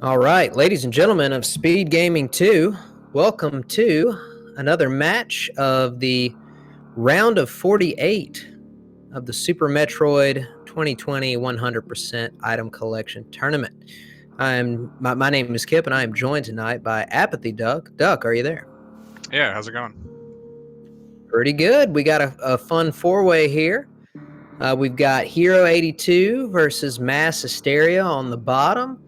All right, ladies and gentlemen of Speed Gaming 2, welcome to another match of the round of 48 of the Super Metroid 2020 100% Item Collection Tournament. My name is Kip, and I am joined tonight by Apathy Duck. Duck, are you there? Yeah, how's it going? Pretty good. We got a fun four-way here. We've got Hero 82 versus MassHesteria on the bottom.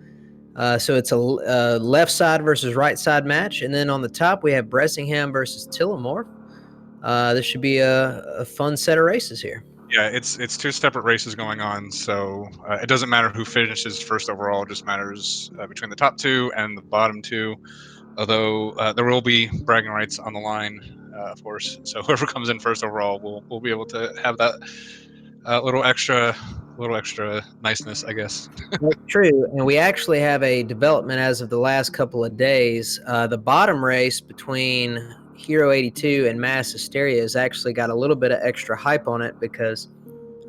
So it's a left side versus right side match. And then on the top, we have Bressingham versus Tilimorf. This should be a fun set of races here. Yeah, it's two separate races going on, so it doesn't matter who finishes first overall. It just matters between the top two and the bottom two. Although there will be bragging rights on the line, of course. So whoever comes in first overall will be able to have that little extra niceness, I guess. That's true. And we actually have a development as of the last couple of days. The bottom race between Hero 82 and Mass Hysteria has actually got a little bit of extra hype on it because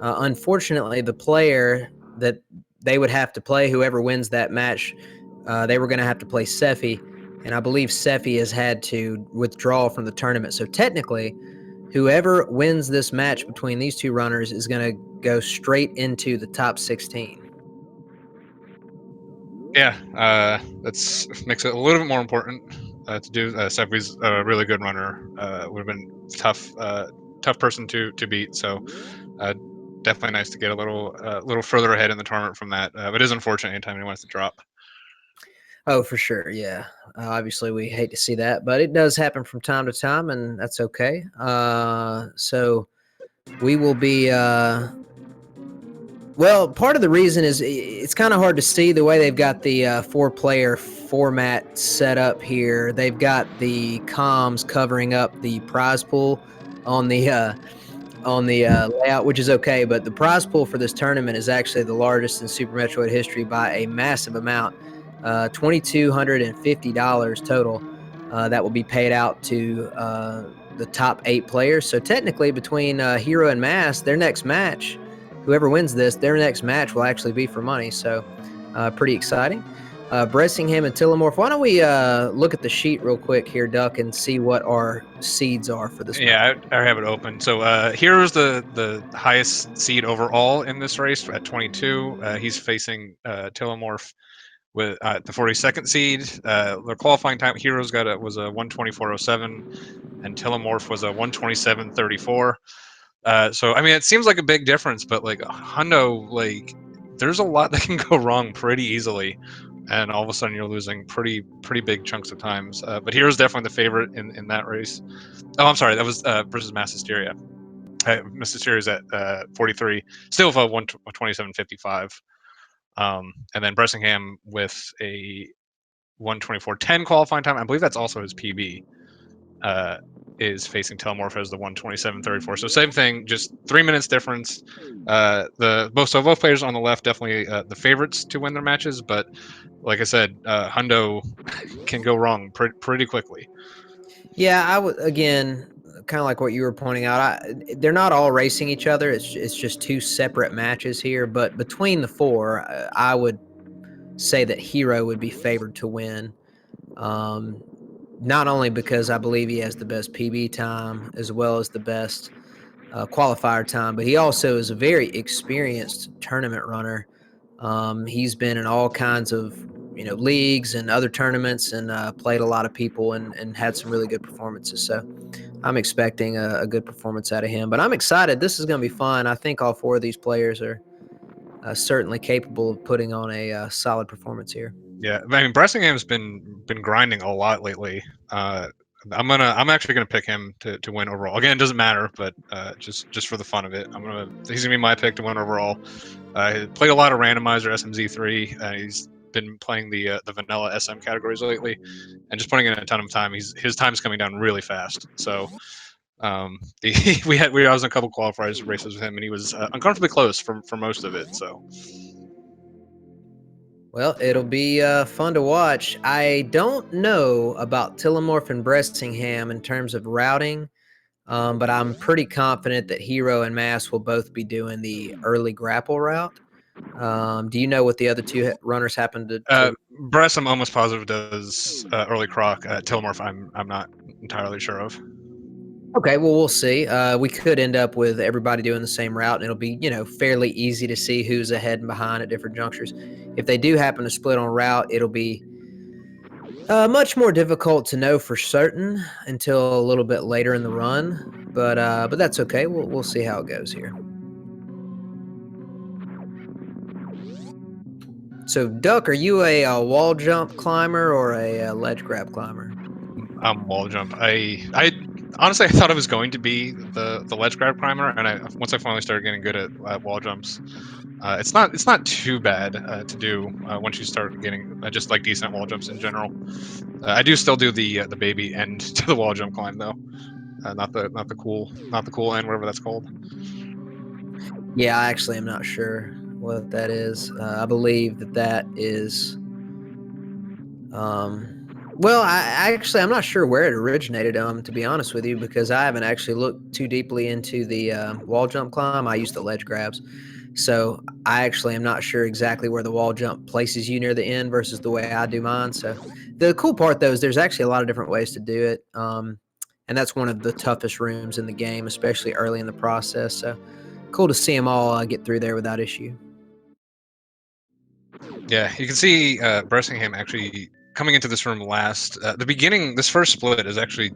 unfortunately, the player that they would have to play, whoever wins that match, they were going to have to play Sephi. And I believe Sephi has had to withdraw from the tournament. So technically, whoever wins this match between these two runners is going to go straight into the top 16. Yeah, that's makes it a little bit more important to do. Sephi's a really good runner. Would have been tough person to beat. So definitely nice to get a little further ahead in the tournament from that. But it is unfortunate anytime he wants to drop. Oh, for sure. Yeah. Obviously, we hate to see that, but it does happen from time to time, and that's okay. So we will be. Well, part of the reason is it's kind of hard to see the way they've got the four-player format set up here. They've got the comms covering up the prize pool on the layout, which is okay. But the prize pool for this tournament is actually the largest in Super Metroid history by a massive amount, $2,250 total. That will be paid out to the top 8 players. So technically, between Hero and Mass, their next match, whoever wins this, their next match will actually be for money. So pretty exciting. Bressingham and Tilimorf. Why don't we look at the sheet real quick here, Duck, and see what our seeds are for this match? Yeah, I have it open. So here's the highest seed overall in this race at 22. He's facing Tilimorf with the 42nd seed. Their qualifying time, Heroes was a 124.07, and Tilimorf was a 127.34. So I mean, it seems like a big difference, but like Hundo, like there's a lot that can go wrong pretty easily, and all of a sudden you're losing pretty big chunks of times. But Heroes definitely the favorite in that race. Oh, I'm sorry, that was versus MassHesteria. MassHesteria is at 43, still with a 127.55. And then Bressingham with a 124.10 qualifying time. I believe that's also his PB. Is facing Telemorph as the 127.34. So same thing, just 3 minutes difference. Both players on the left definitely the favorites to win their matches, but like I said, Hundo can go wrong pretty quickly. Yeah, I would again, kind of like what you were pointing out. They're not all racing each other. It's just two separate matches here. But between the four, I would say that Hero would be favored to win. Um, Not only because I believe he has the best PB time as well as the best qualifier time, but he also is a very experienced tournament runner. He's been in all kinds of leagues and other tournaments and played a lot of people and had some really good performances. So I'm expecting a good performance out of him. But I'm excited. This is going to be fun. I think all four of these players are certainly capable of putting on a solid performance here. Yeah, I mean Bressingham's been grinding a lot lately. I'm actually gonna pick him to win overall. Again, it doesn't matter, but just for the fun of it, he's gonna be my pick to win overall. He played a lot of randomizer SMZ3. He's been playing the vanilla SM categories lately, and just putting in a ton of time. His time's coming down really fast. So I was in a couple qualifiers races with him, and he was uncomfortably close for most of it. So Well, it'll be fun to watch. I don't know about Tilimorf and Bressingham in terms of routing, but I'm pretty confident that Hero and Mass will both be doing the early grapple route. Do you know what the other two runners happened to? Bress, I'm almost positive does early croc. Tilimorf, I'm not entirely sure of. Okay, well, we'll see. We could end up with everybody doing the same route, and it'll be, fairly easy to see who's ahead and behind at different junctures. If they do happen to split on route, it'll be much more difficult to know for certain until a little bit later in the run. But that's okay. We'll see how it goes here. So, Duck, are you a wall jump climber or a ledge grab climber? Wall jump. I honestly I thought I was going to be the ledge grab climber, and once I finally started getting good at wall jumps, it's not too bad to do once you start getting just like decent wall jumps in general. I do still do the baby end to the wall jump climb though, not the cool end, whatever that's called. Yeah, I actually am not sure what that is. I believe that is. Well, I'm not sure where it originated. To be honest with you, because I haven't actually looked too deeply into the wall jump climb. I use the ledge grabs, so I actually am not sure exactly where the wall jump places you near the end versus the way I do mine. So the cool part though is there's actually a lot of different ways to do it, and that's one of the toughest rooms in the game, especially early in the process. So cool to see them all get through there without issue. Yeah, you can see Bressingham actually coming into this room last. The beginning, this first split is actually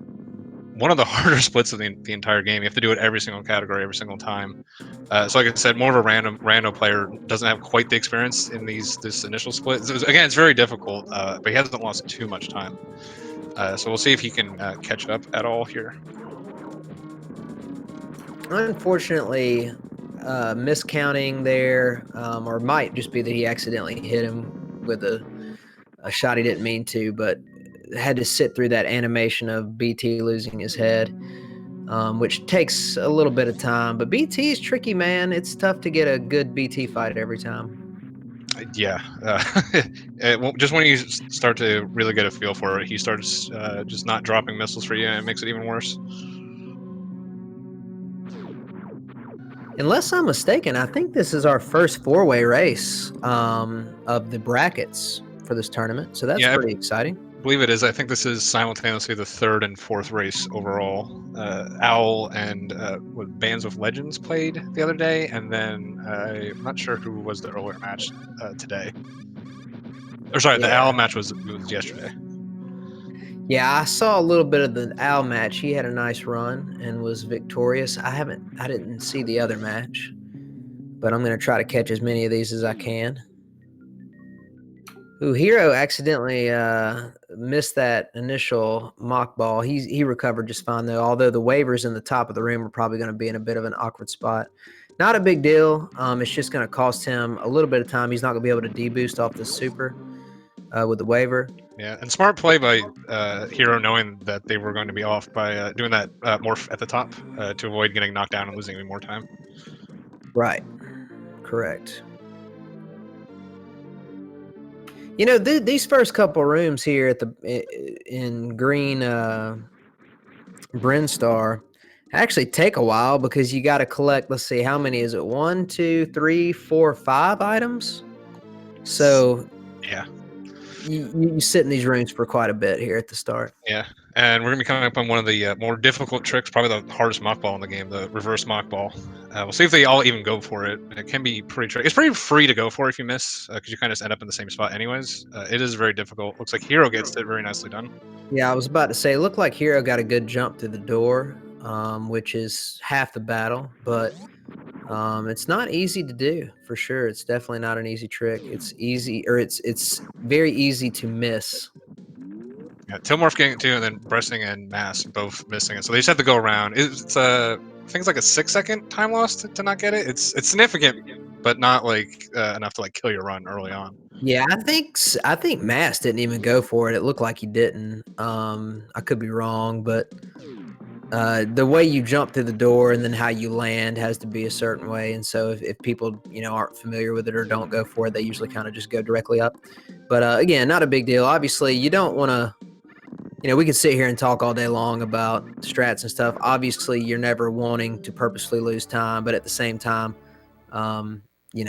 one of the harder splits of the entire game. You have to do it every single category, every single time. So, like I said, more of a random player doesn't have quite the experience in this initial split. Again, it's very difficult, but he hasn't lost too much time. So we'll see if he can catch up at all here. Unfortunately, miscounting there, or might just be that he accidentally hit him with a shot he didn't mean to, but had to sit through that animation of BT losing his head, which takes a little bit of time. But BT is tricky, man. It's tough to get a good BT fight every time. Yeah, just when you start to really get a feel for it, he starts just not dropping missiles for you, and it makes it even worse. Unless I'm mistaken, I think this is our first four-way race of the brackets for this tournament, so that's Yeah, pretty exciting. believe it is. I think this is simultaneously the third and fourth race overall. Owl and Bands with Legends played the other day, and then I'm not sure who was the earlier match today. Or sorry, the Owl Yeah. match was yesterday. Yeah, I saw a little bit of the Al match. He had a nice run and was victorious. I didn't see the other match, but I'm gonna try to catch as many of these as I can. Ooh, Hero accidentally missed that initial mock ball. He recovered just fine though. Although the waivers in the top of the room are probably going to be in a bit of an awkward spot. Not a big deal. It's just going to cost him a little bit of time. He's not going to be able to deboost off the super with the waiver. Yeah, and smart play by Hero knowing that they were going to be off by doing that morph at the top to avoid getting knocked down and losing any more time. Right. Correct. These first couple rooms here at in green Brinstar actually take a while because you got to collect. Let's see, how many is it? 1, 2, 3, 4, 5 items. So Yeah. you sit in these rooms for quite a bit here at the start. Yeah, and we're gonna be coming up on one of the more difficult tricks, probably the hardest mock ball in the game, the reverse mock ball. We'll see if they all even go for it. It can be pretty tricky. It's pretty free to go for if you miss, because you kind of just end up in the same spot anyways. It is very difficult. Looks like Hero gets it very nicely done. Yeah, I was about to say, it looked like Hero got a good jump through the door, which is half the battle, but it's not easy to do for sure. It's definitely not an easy trick. It's easy, or it's very easy to miss. Yeah, Tilimorf getting it too, and then Bressing and Mass both missing it. So they just have to go around. I think it's like a 6-second time loss to not get it. It's significant, but not like enough to like kill your run early on. Yeah, I think Mass didn't even go for it. It looked like he didn't. I could be wrong, but the way you jump through the door and then how you land has to be a certain way. And so if people aren't familiar with it or don't go for it, they usually kind of just go directly up. But again, not a big deal. Obviously, you don't want to. We could sit here and talk all day long about strats and stuff. Obviously, you're never wanting to purposely lose time, but at the same time, you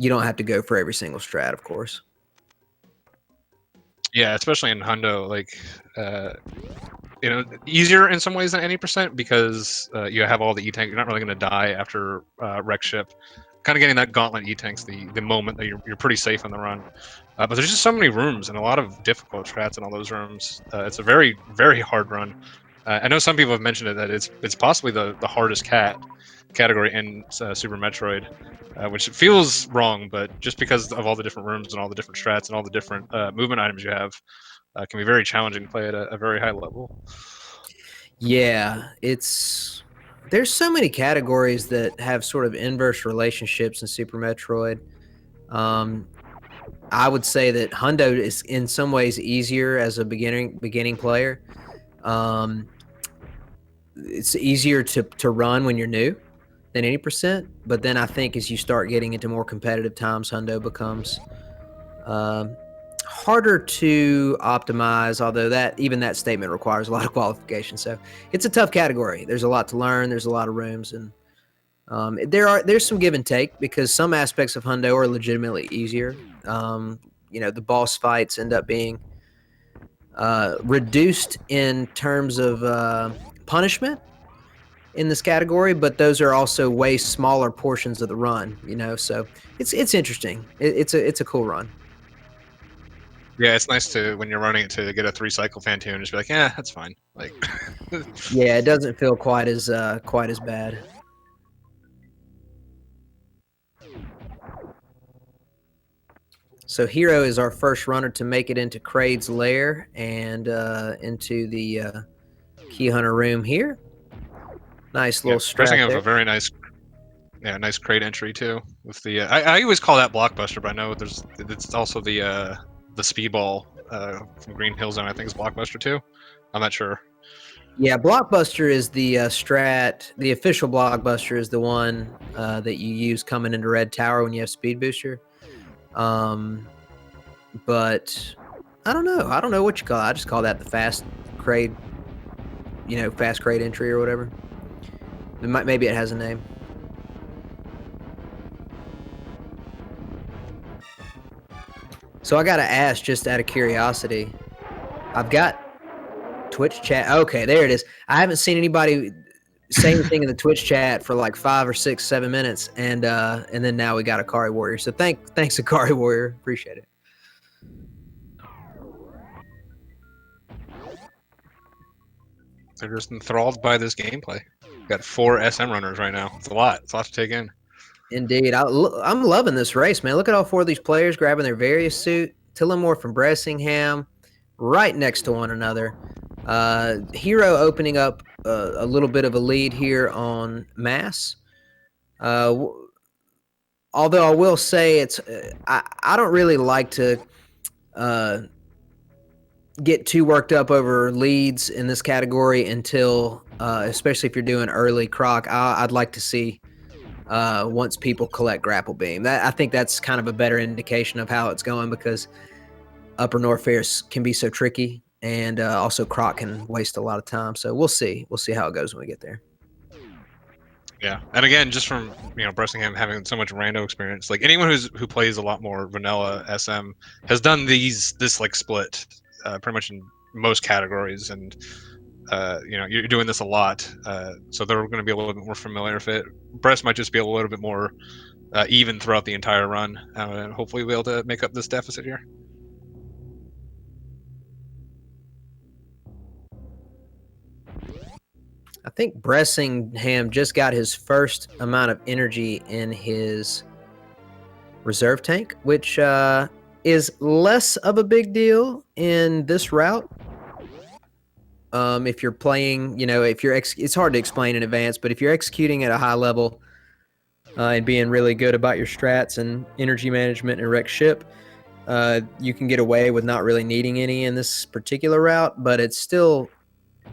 don't have to go for every single strat, of course. Yeah, especially in Hundo, like easier in some ways than 80% because you have all the E-tank. You're not really going to die after wreck ship. Kind of getting that gauntlet E-tanks the moment that you're pretty safe on the run. But there's just so many rooms and a lot of difficult strats in all those rooms. It's a very, very hard run. I know some people have mentioned it that it's possibly the hardest category in Super Metroid, which feels wrong, but just because of all the different rooms and all the different strats and all the different movement items you have, can be very challenging to play at a very high level. Yeah, there's so many categories that have sort of inverse relationships in Super Metroid. Um, I would say that Hundo is in some ways easier as a beginning player. Um, it's easier to run when you're new than 80%, but then I think as you start getting into more competitive times, Hundo becomes um, harder to optimize, although even that statement requires a lot of qualification. So it's a tough category. There's a lot to learn. There's a lot of rooms, and there's some give and take because some aspects of Hundo are legitimately easier. The boss fights end up being reduced in terms of punishment in this category, but those are also way smaller portions of the run. So it's interesting. It's a cool run. Yeah, it's nice to when you're running it to get a 3-cycle Fantoon, just be like, yeah, that's fine. Like, Yeah, it doesn't feel quite as bad. So Hero is our first runner to make it into Kraid's lair and into the key hunter room here. Nice little Pressing strat have there. a very nice, nice crate entry too. With the I always call that Blockbuster, but I know it's also the Speedball from Green Hill Zone. I think is Blockbuster too. I'm not sure. Yeah, Blockbuster is the strat. The official Blockbuster is the one that you use coming into Red Tower when you have Speed Booster. But I don't know. I don't know what you call it. I just call that the fast crate, fast crate entry or whatever. Maybe it has a name. So I got to ask, just out of curiosity, I've got Twitch chat. Okay, there it is. I haven't seen anybody say anything in the Twitch chat for like 5 or 6, 7 minutes, and then now we got Akari Warrior. So thanks Akari Warrior. Appreciate it. They're just enthralled by this gameplay. Got 4 SM runners right now. It's a lot. It's a lot to take in. Indeed. I'm loving this race, man. Look at all 4 of these players grabbing their various suit. Tilimorf from Bressingham right next to one another. Hero opening up a little bit of a lead here on Mass. Although I will say I don't really like to get too worked up over leads in this category until, especially if you're doing early croc. I'd like to see once people collect grapple beam. I think that's kind of a better indication of how it's going because upper north fairs can be so tricky, and also croc can waste a lot of time. So we'll see how it goes when we get there. Yeah, and again, just from Bressingham having so much rando experience, like anyone who plays a lot more vanilla SM has done this like split pretty much in most categories, and you're doing this a lot, so they're going to be a little bit more familiar with it. Bress might just be a little bit more even throughout the entire run, and hopefully we'll be able to make up this deficit here. I think Bressingham just got his first amount of energy in his reserve tank, which is less of a big deal in this route. If you're playing, it's hard to explain in advance, but if you're executing at a high level and being really good about your strats and energy management and wreck ship, you can get away with not really needing any in this particular route, but it's still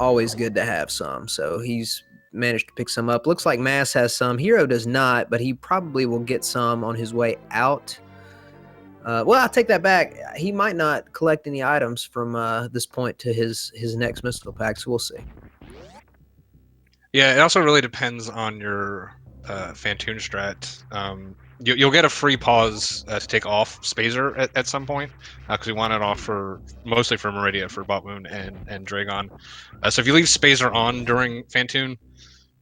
always good to have some. So he's managed to pick some up. Looks like Mass has some. Hero does not, but he probably will get some on his way out. Well, I'll take that back. He might not collect any items from this point to his next missile pack, so we'll see. Yeah, it also really depends on your Fantoon strat. you'll get a free pause to take off Spazer at some point, because we want it off for mostly for Meridia, for Bot Moon and Dragon. So if you leave Spazer on during Fantoon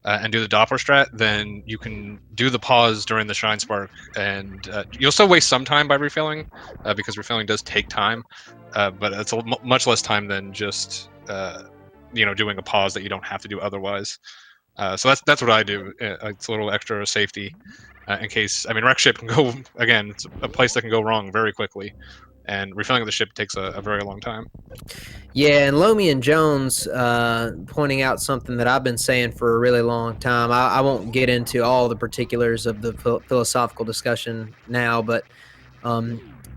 and do the Doppler strat, then you can do the pause during the Shine Spark, and you'll still waste some time by refilling, because refilling does take time, but it's much less time than just doing a pause that you don't have to do otherwise. So that's what I do. It's a little extra safety in case. I mean, wreck ship can go again. It's a place that can go wrong very quickly, and refilling the ship takes a very long time. Yeah, and Lomi and Jones pointing out something that I've been saying for a really long time. I won't get into all the particulars of the philosophical discussion now, but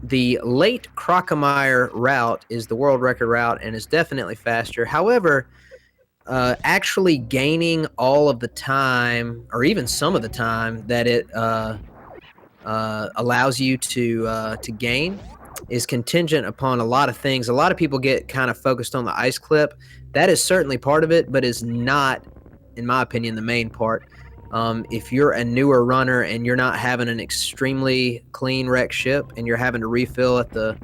the late Crocomire route is the world record route and is definitely faster. However, actually gaining all of the time, or even some of the time that it allows you to gain, is contingent upon a lot of things. A lot of people get kind of focused on the ice clip. That is certainly part of it, but is not, in my opinion, the main part. If you're a newer runner and you're not having an extremely clean wreck ship and you're having to refill at the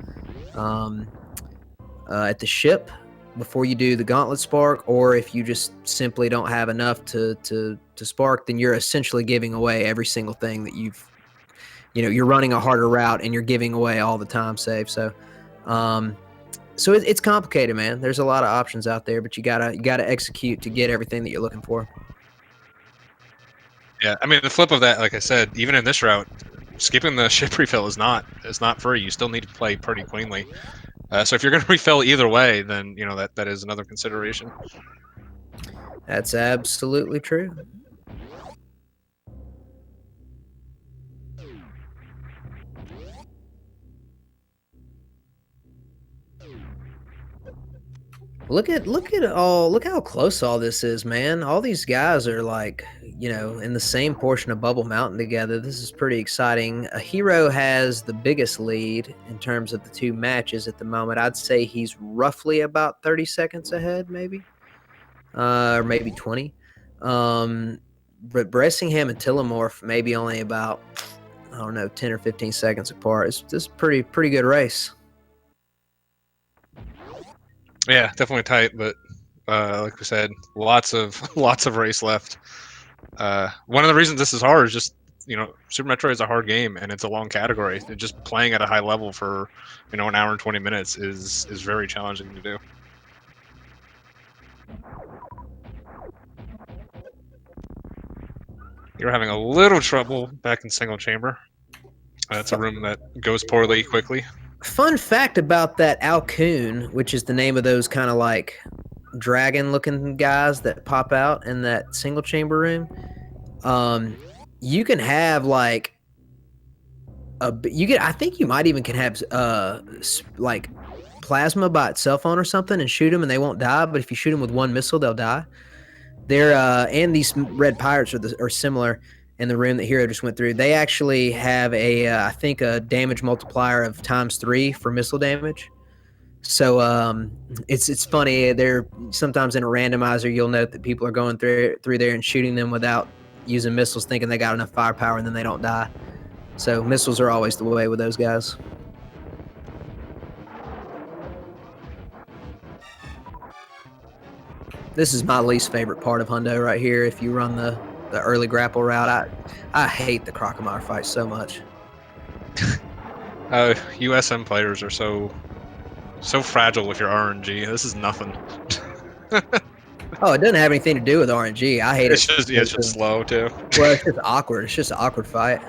ship before you do the gauntlet spark, or if you just simply don't have enough to spark, then you're essentially giving away every single thing that you're running a harder route and you're giving away all the time save. So it's complicated, man. There's a lot of options out there, but you gotta execute to get everything that you're looking for. Yeah, I mean, the flip of that, like I said, even in this route, skipping the ship refill is not free. You still need to play pretty cleanly. So if you're going to refill either way, then that is another consideration. That's absolutely true. Look how close all this is, man. All these guys are like, in the same portion of Bubble Mountain together. This is pretty exciting. A Hero has the biggest lead in terms of the two matches at the moment. I'd say he's roughly about 30 seconds ahead, maybe, or maybe 20. But Bressingham and Tilimorf maybe only about, I don't know, 10 or 15 seconds apart. It's just pretty good race. Yeah, definitely tight, but like we said, lots of race left. One of the reasons this is hard is just Super Metroid is a hard game and it's a long category. Just playing at a high level for an hour and 20 minutes is very challenging to do. You're having a little trouble back in single chamber. That's a room that goes poorly quickly. Fun fact about that Alcoon, which is the name of those kind of like dragon-looking guys that pop out in that single chamber room. You can have like I think you might even can have like plasma by itself on or something and shoot them and they won't die. But if you shoot them with one missile, they'll die. They're and these red pirates are similar. In the room that Hero just went through, they actually have I think a damage multiplier of ×3 for missile damage. So it's funny. They're sometimes in a randomizer, you'll note that people are going through there and shooting them without using missiles, thinking they got enough firepower, and then they don't die. So missiles are always the way with those guys. This is my least favorite part of Hundo right here. If you run the early grapple route, I hate the Crocomire fight so much. USM players are so fragile with your RNG. This is nothing. Oh, it doesn't have anything to do with RNG. I hate it's it. It's just slow too. Well, it's just awkward. It's just an awkward fight.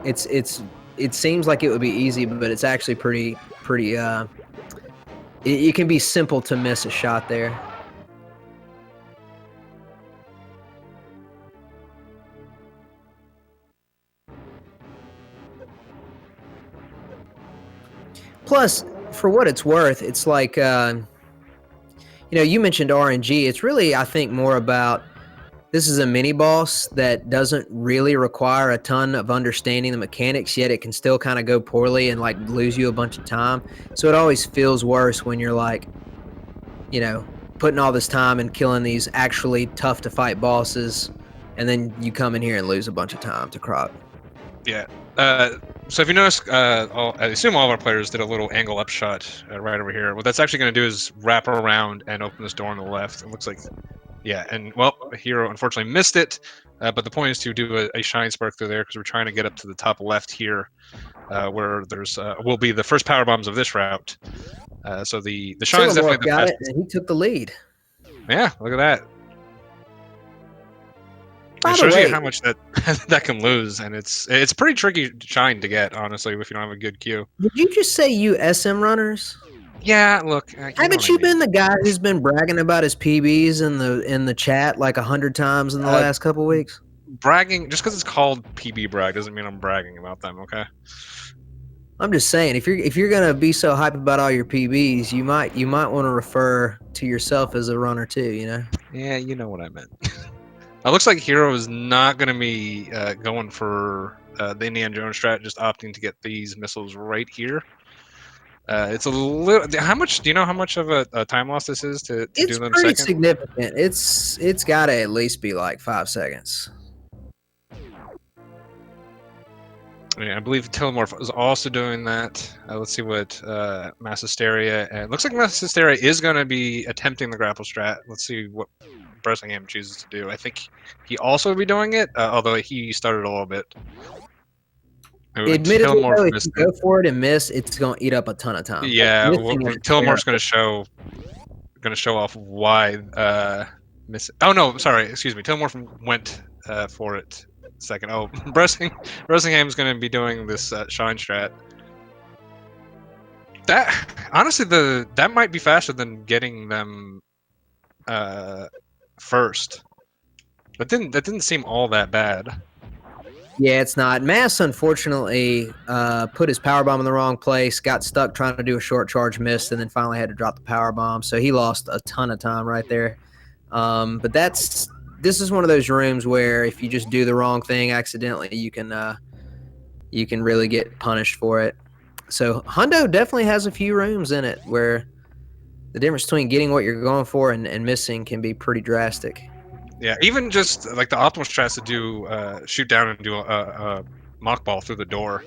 It seems like it would be easy, but it's actually pretty. It can be simple to miss a shot there. Plus, for what it's worth, it's like, you mentioned RNG. It's really, I think, more about this is a mini boss that doesn't really require a ton of understanding the mechanics, yet it can still kind of go poorly and like lose you a bunch of time. So it always feels worse when you're like, putting all this time and killing these actually tough to fight bosses, and then you come in here and lose a bunch of time to Croc. Yeah. So if you notice, I assume all of our players did a little angle up shot right over here. What that's actually going to do is wrap around and open this door on the left. It looks like, yeah, and well, Hero unfortunately missed it. But the point is to do a shine spark through there because we're trying to get up to the top left here, where there's will be the first power bombs of this route. So the shine's definitely Tilimorf the got it, fastest. and he took the lead. Yeah, look at that. By It the shows you way, how much that that can lose, and it's pretty tricky shine to get, honestly, if you don't have a good queue. did you just say you SM runners? Yeah, look, you know what Haven't I you mean. been the guy who's been bragging about his PBs in the chat like 100 times in the Uh, last couple weeks? Bragging just because it's called PB brag doesn't mean I'm bragging about them. Okay. I'm just saying, if you're gonna be so hype about all your PBs, you might want to refer to yourself as a runner too. You know. Yeah, you know what I meant. It looks like Hero is not going to be going for the Indiana Jones strat, just opting to get these missiles right here. It's a little. How much do you know? How much of a time loss this is to do It's them in a pretty second? significant. It's got to at least be like 5 seconds. Yeah, I believe Tilimorf is also doing that. Let's see what MassHesteria, and it looks like MassHesteria is going to be attempting the grapple strat. Let's see what Bressingham chooses to do. I think he also will be doing it, although he started a little bit. Admittedly, Tilimorf though, if missed you it. go for it and miss, it's going to eat up a ton of time. Like, Yeah, missing it is Tilimorf's terrible. going to show off why miss. Oh no, sorry, excuse me. Tilimorf went for it second. Oh, Bressingham's going to be doing this shine strat. That honestly, that might be faster than getting them first. That didn't seem all that bad. Yeah, it's not. Mass unfortunately put his power bomb in the wrong place, got stuck trying to do a short charge, missed, and then finally had to drop the power bomb. So he lost a ton of time right there. But this is one of those rooms where if you just do the wrong thing accidentally, you can really get punished for it. So Hundo definitely has a few rooms in it where the difference between getting what you're going for and missing can be pretty drastic. Yeah, even just like the optimal strats to do shoot down and do a mock ball through the door.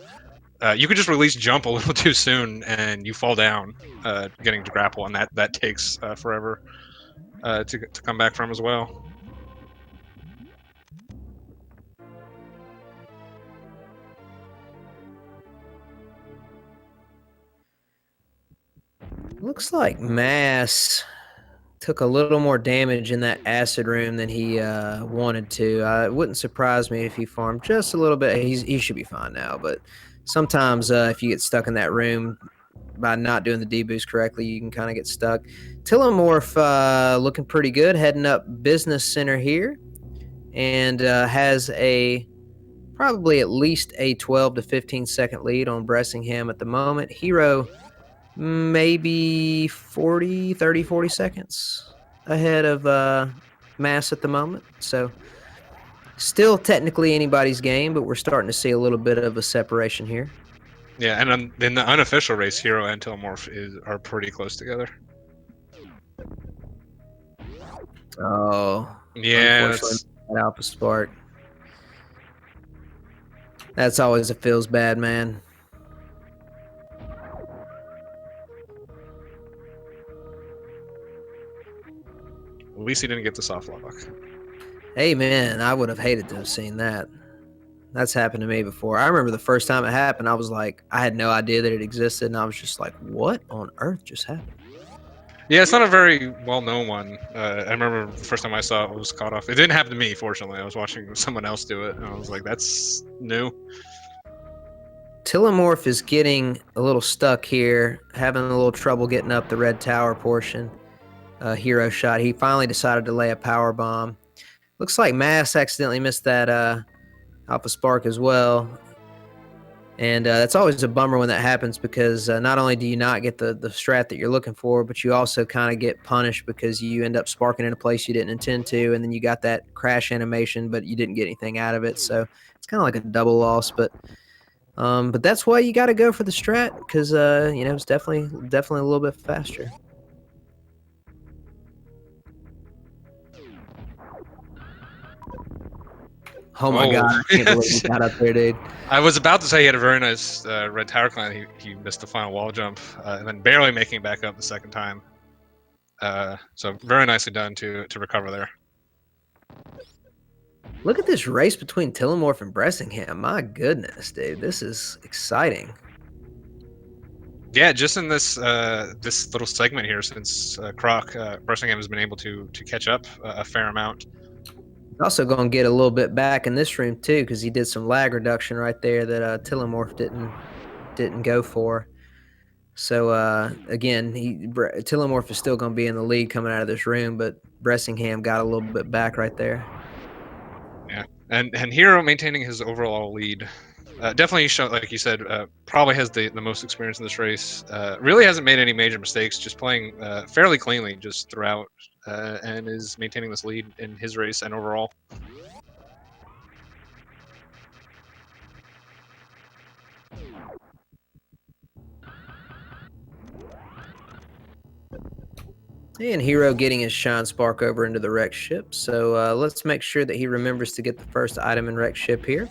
You could just release jump a little too soon and you fall down, getting to grapple, and that takes forever to come back from as well. Looks like Mass took a little more damage in that acid room than he wanted to. It wouldn't surprise me if he farmed just a little bit. He should be fine now, but sometimes if you get stuck in that room by not doing the deboost correctly, you can kind of get stuck. Tilimorf looking pretty good, heading up Business Center here, and has a probably at least a 12 to 15 second lead on Bressingham at the moment. Hero maybe 40 seconds ahead of Mass at the moment. So still technically anybody's game, but we're starting to see a little bit of a separation here. Yeah, and in the unofficial race, Hero and Tilimorf are pretty close together. Oh, Yeah, unfortunately, Alpha Spark. That's always a feels bad, man. at least he didn't get the soft lock. Hey, man, I would have hated to have seen that. That's happened to me before. I remember the first time it happened, I was like, I had no idea that it existed, and I was just like, what on earth just happened? Yeah, it's not a very well-known one. I remember the first time I saw it, I was caught off. It didn't happen to me, fortunately. I was watching someone else do it, and I was like, that's new. Tilimorf is getting a little stuck here, having a little trouble getting up the red tower portion. Hero shot. He finally decided to lay a power bomb. Looks like Mass accidentally missed that Alpha Spark as well. And that's always a bummer when that happens because not only do you not get the strat that you're looking for, but you also kind of get punished because you end up sparking in a place you didn't intend to, and then you got that crash animation, but you didn't get anything out of it. So it's kind of like a double loss. But that's why you got to go for the strat because it's definitely a little bit faster. Oh my God, I can't believe he got up there, dude. I was about to say he had a very nice red tower climb. He missed the final wall jump, and then barely making it back up the second time. So very nicely done to recover there. Look at this race between Tilimorf and Bressingham. My goodness, dude, this is exciting. Yeah, just in this this little segment here, since Croc Bressingham has been able to catch up a fair amount. Also going to get a little bit back in this room too, because he did some lag reduction right there that Tilimorf didn't go for. So again, Tilimorf is still going to be in the lead coming out of this room, but Bressingham got a little bit back right there. Yeah, and Hero maintaining his overall lead. Definitely, like you said, probably has the most experience in this race. Really hasn't made any major mistakes, just playing fairly cleanly just throughout, and is maintaining this lead in his race and overall. And Hero getting his Shine Spark over into the wreck ship. So let's make sure that he remembers to get the first item in wreck ship here.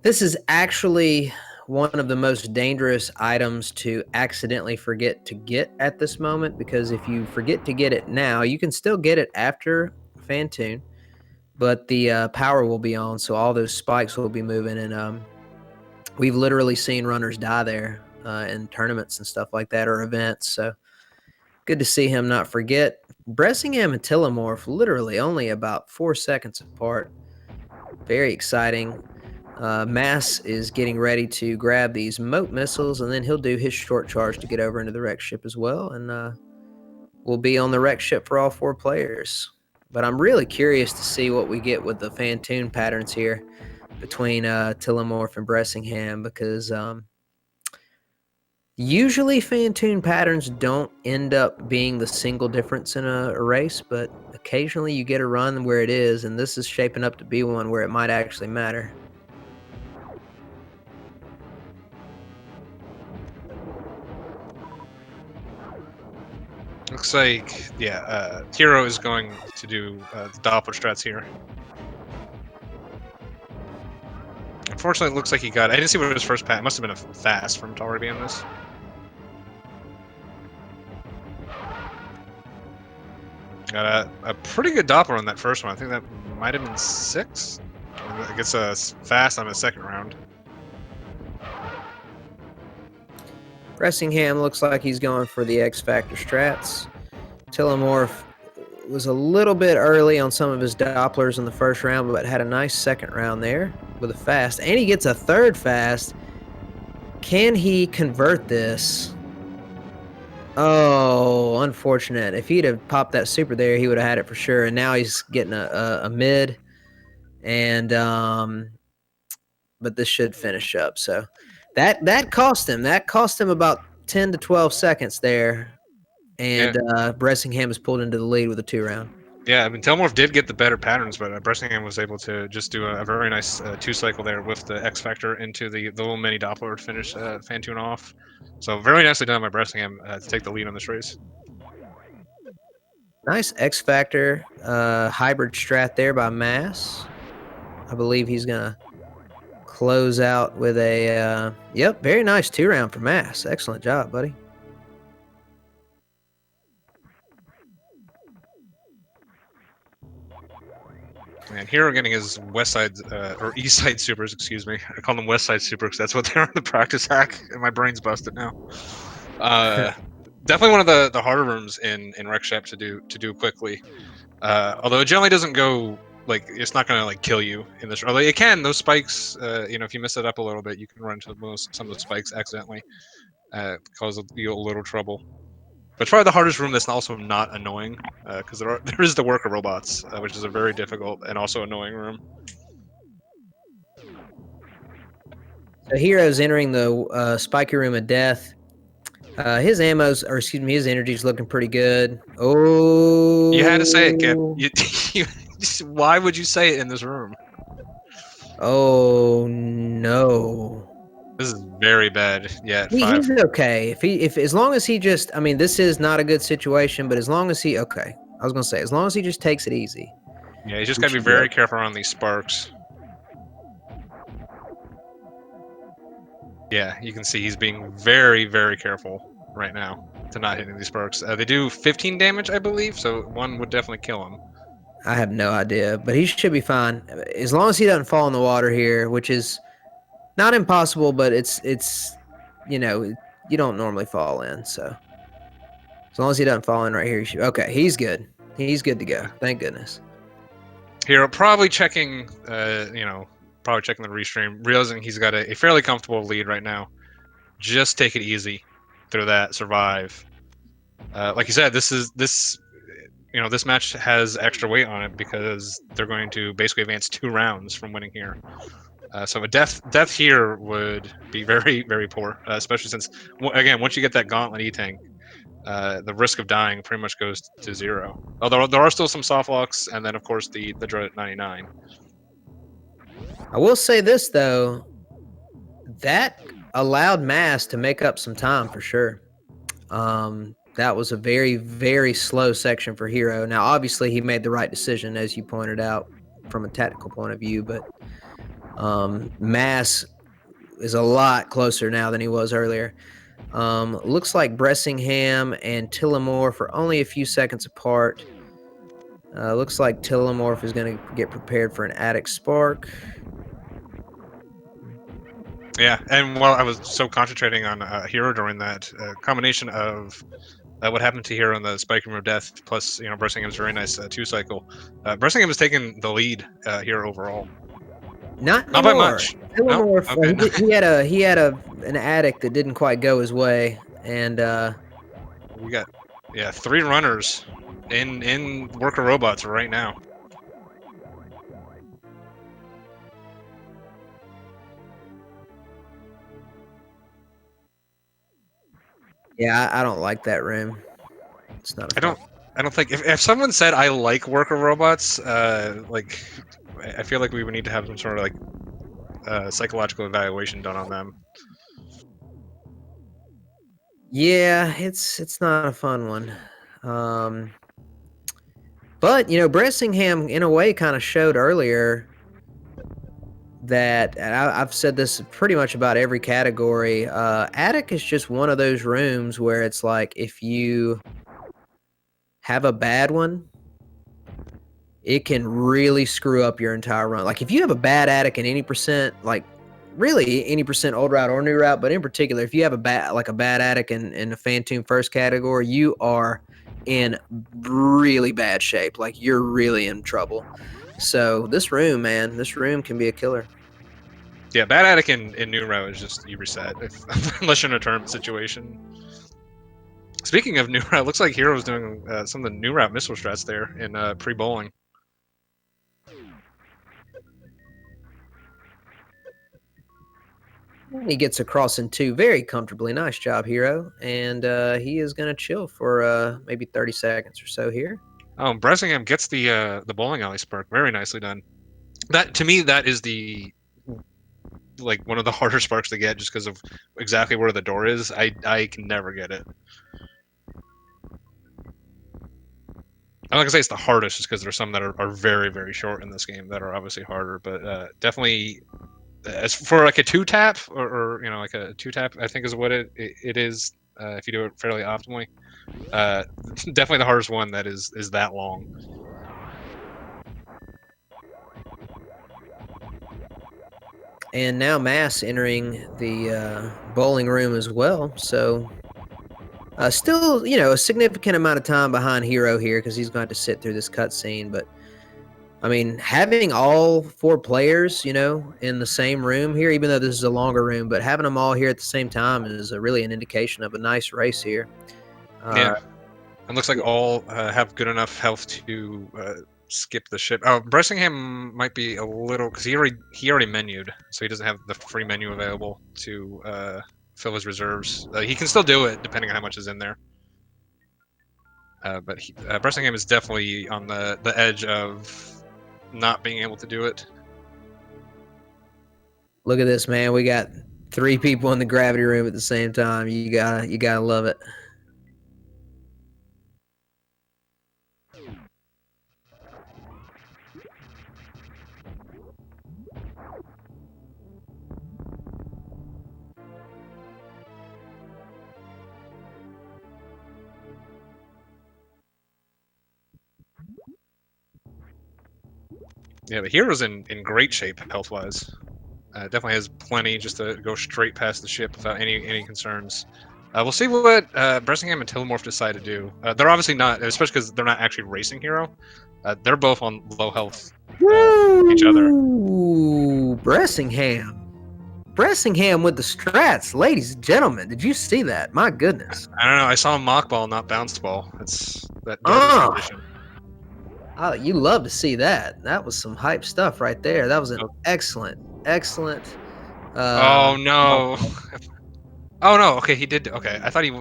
This is actually one of the most dangerous items to accidentally forget to get at this moment, because if you forget to get it now, you can still get it after Fantoon, but the power will be on, so all those spikes will be moving, and we've literally seen runners die there in tournaments and stuff like that, or events, so good to see him not forget. Bressingham and Tilimorf literally only about 4 seconds apart. Very exciting. Mass is getting ready to grab these moat missiles, and then he'll do his short charge to get over into the wreck ship as well, and we'll be on the wreck ship for all 4 players. But I'm really curious to see what we get with the Fantoon patterns here between Tilimorf and Bressingham, because usually Fantoon patterns don't end up being the single difference in a race, but occasionally you get a run where it is, and this is shaping up to be one where it might actually matter. Looks like, yeah, Hero is going to do the Doppler strats here. Unfortunately, it looks like he got... I didn't see what his first pat... It must have been a fast for him to already be on this. Got a pretty good Doppler on that first one. I think that might have been 6. I guess fast on the second round. Bressingham looks like he's going for the X Factor strats. Tilimorf was a little bit early on some of his Dopplers in the first round, but had a nice second round there with a fast. And he gets a third fast. Can he convert this? Oh, unfortunate. If he'd have popped that super there, he would have had it for sure. And now he's getting a mid. And but this should finish up. So that cost him. That cost him about 10 to 12 seconds there. And Bressingham is pulled into the lead with a 2-round. Yeah, I mean, Tilimorf did get the better patterns, but Bressingham was able to just do a very nice 2-cycle there with the X Factor into the little mini Doppler to finish Fantoon off. So very nicely done by Bressingham to take the lead on this race. Nice X Factor hybrid strat there by Mass. I believe he's going to close out with a, yep, very nice 2-round for Mass. Excellent job, buddy. And Hero getting his west side, or east side supers, excuse me. I call them west side super because that's what they're on the practice hack, and my brain's busted now. Definitely one of the harder rooms in Rec Shep to do quickly. Although it generally doesn't go, like, it's not going to like kill you in this. Although it can, those spikes, you know, if you mess it up a little bit, you can run into some of the spikes accidentally, cause you a little trouble. But it's probably the hardest room that's also not annoying, because there is the worker robots, which is a very difficult and also annoying room. So Hero's entering the spiky room of death. His his energy's looking pretty good. Oh, you had to say it, Kip. Why would you say it in this room? Oh no. This is very bad. Yeah, he's okay. If as long as he just, I mean, this is not a good situation, but as long as he, okay, I was gonna say, as long as he just takes it easy. Yeah, you just We gotta be should be very okay. careful around these sparks. Yeah, you can see he's being very, very careful right now to not hit any of these sparks. They do 15 damage, I believe, so one would definitely kill him. I have no idea, but he should be fine as long as he doesn't fall in the water here, which is not impossible, but it's you know you don't normally fall in, so as long as he doesn't fall in right here, okay. He's good. He's good to go. Thank goodness. Hero probably checking, probably checking the restream, realizing he's got a fairly comfortable lead right now. Just take it easy through that, survive. Like you said, this match has extra weight on it because they're going to basically advance 2 rounds from winning here. So a death here would be very, very poor, especially since again, once you get that gauntlet E-tank, the risk of dying pretty much goes to 0. Although there are still some soft locks, and then of course the dreaded 99. I will say this though, that allowed Mass to make up some time for sure. That was a very, very slow section for Hero. Now, obviously, he made the right decision, as you pointed out, from a tactical point of view, but Mass is a lot closer now than he was earlier. Looks like Bressingham and Tilimorf are only a few seconds apart. Looks like Tilimorf is going to get prepared for an attic spark. Yeah, and while I was so concentrating on Hero during that combination of what happened to Hero in the Spike Room of Death, plus Bressingham's very nice 2-cycle, Bressingham has taken the lead here overall. Not Not by anymore. much. No. Tilimorf, Okay. he had an attic that didn't quite go his way, and We got 3 runners in worker robots right now. yeah, I don't like that room. It's not a fun. I don't think if someone said I like worker robots, like I feel like we would need to have some sort of like psychological evaluation done on them. Yeah, it's not a fun one. But Bressingham in a way kind of showed earlier that, and I've said this pretty much about every category. Attic is just one of those rooms where it's like if you have a bad one, it can really screw up your entire run. Like if you have a bad attic in any percent, like really any percent old route or new route, but in particular, if you have a bad attic in the Phantom first category, you are in really bad shape. Like you're really in trouble. So this room, man, this room can be a killer. Yeah, bad attic in new route is just you reset unless you're in a tournament situation. Speaking of new route, looks like Hero's doing some of the new route missile strats there in pre-bowling. He gets across in 2 very comfortably. Nice job, Hero. And he is going to chill for maybe 30 seconds or so here. Oh, Bressingham gets the bowling alley spark. Very nicely done. That to me, that is the one of the harder sparks to get just because of exactly where the door is. I can never get it. I'm not gonna say it's the hardest, just because there's some that are very, very short in this game that are obviously harder, but definitely as for like a 2-tap or like a 2-tap, I think is what it is if you do it fairly optimally. Definitely the hardest one that is that long. And now Mass entering the bowling room as well. So still, a significant amount of time behind Hero here because he's going to have to sit through this cutscene. But I mean, having all 4 players, in the same room here, even though this is a longer room, but having them all here at the same time is really an indication of a nice race here. Yeah, it looks like all have good enough health to skip the ship. Oh, Bressingham might be a little because he already menued, so he doesn't have the free menu available to fill his reserves. He can still do it depending on how much is in there. But Bressingham is definitely on the edge of not being able to do it. Look at this, man. We got 3 people in the gravity room at the same time. You gotta love it. Yeah, but Hero's in great shape health wise. Definitely has plenty just to go straight past the ship without any concerns. We'll see what Bressingham and Tilimorf decide to do. They're obviously not, especially because they're not actually racing Hero. They're both on low health. Each other. Woo! Bressingham with the strats, ladies and gentlemen. Did you see that? My goodness. I don't know. I saw mock ball, not bounce ball. That's that deadly Ah, transition. oh, you love to see that. That was some hype stuff right there. That was an Oh. excellent. Oh no. mock ball. Oh no. Okay, he did. Okay, I thought he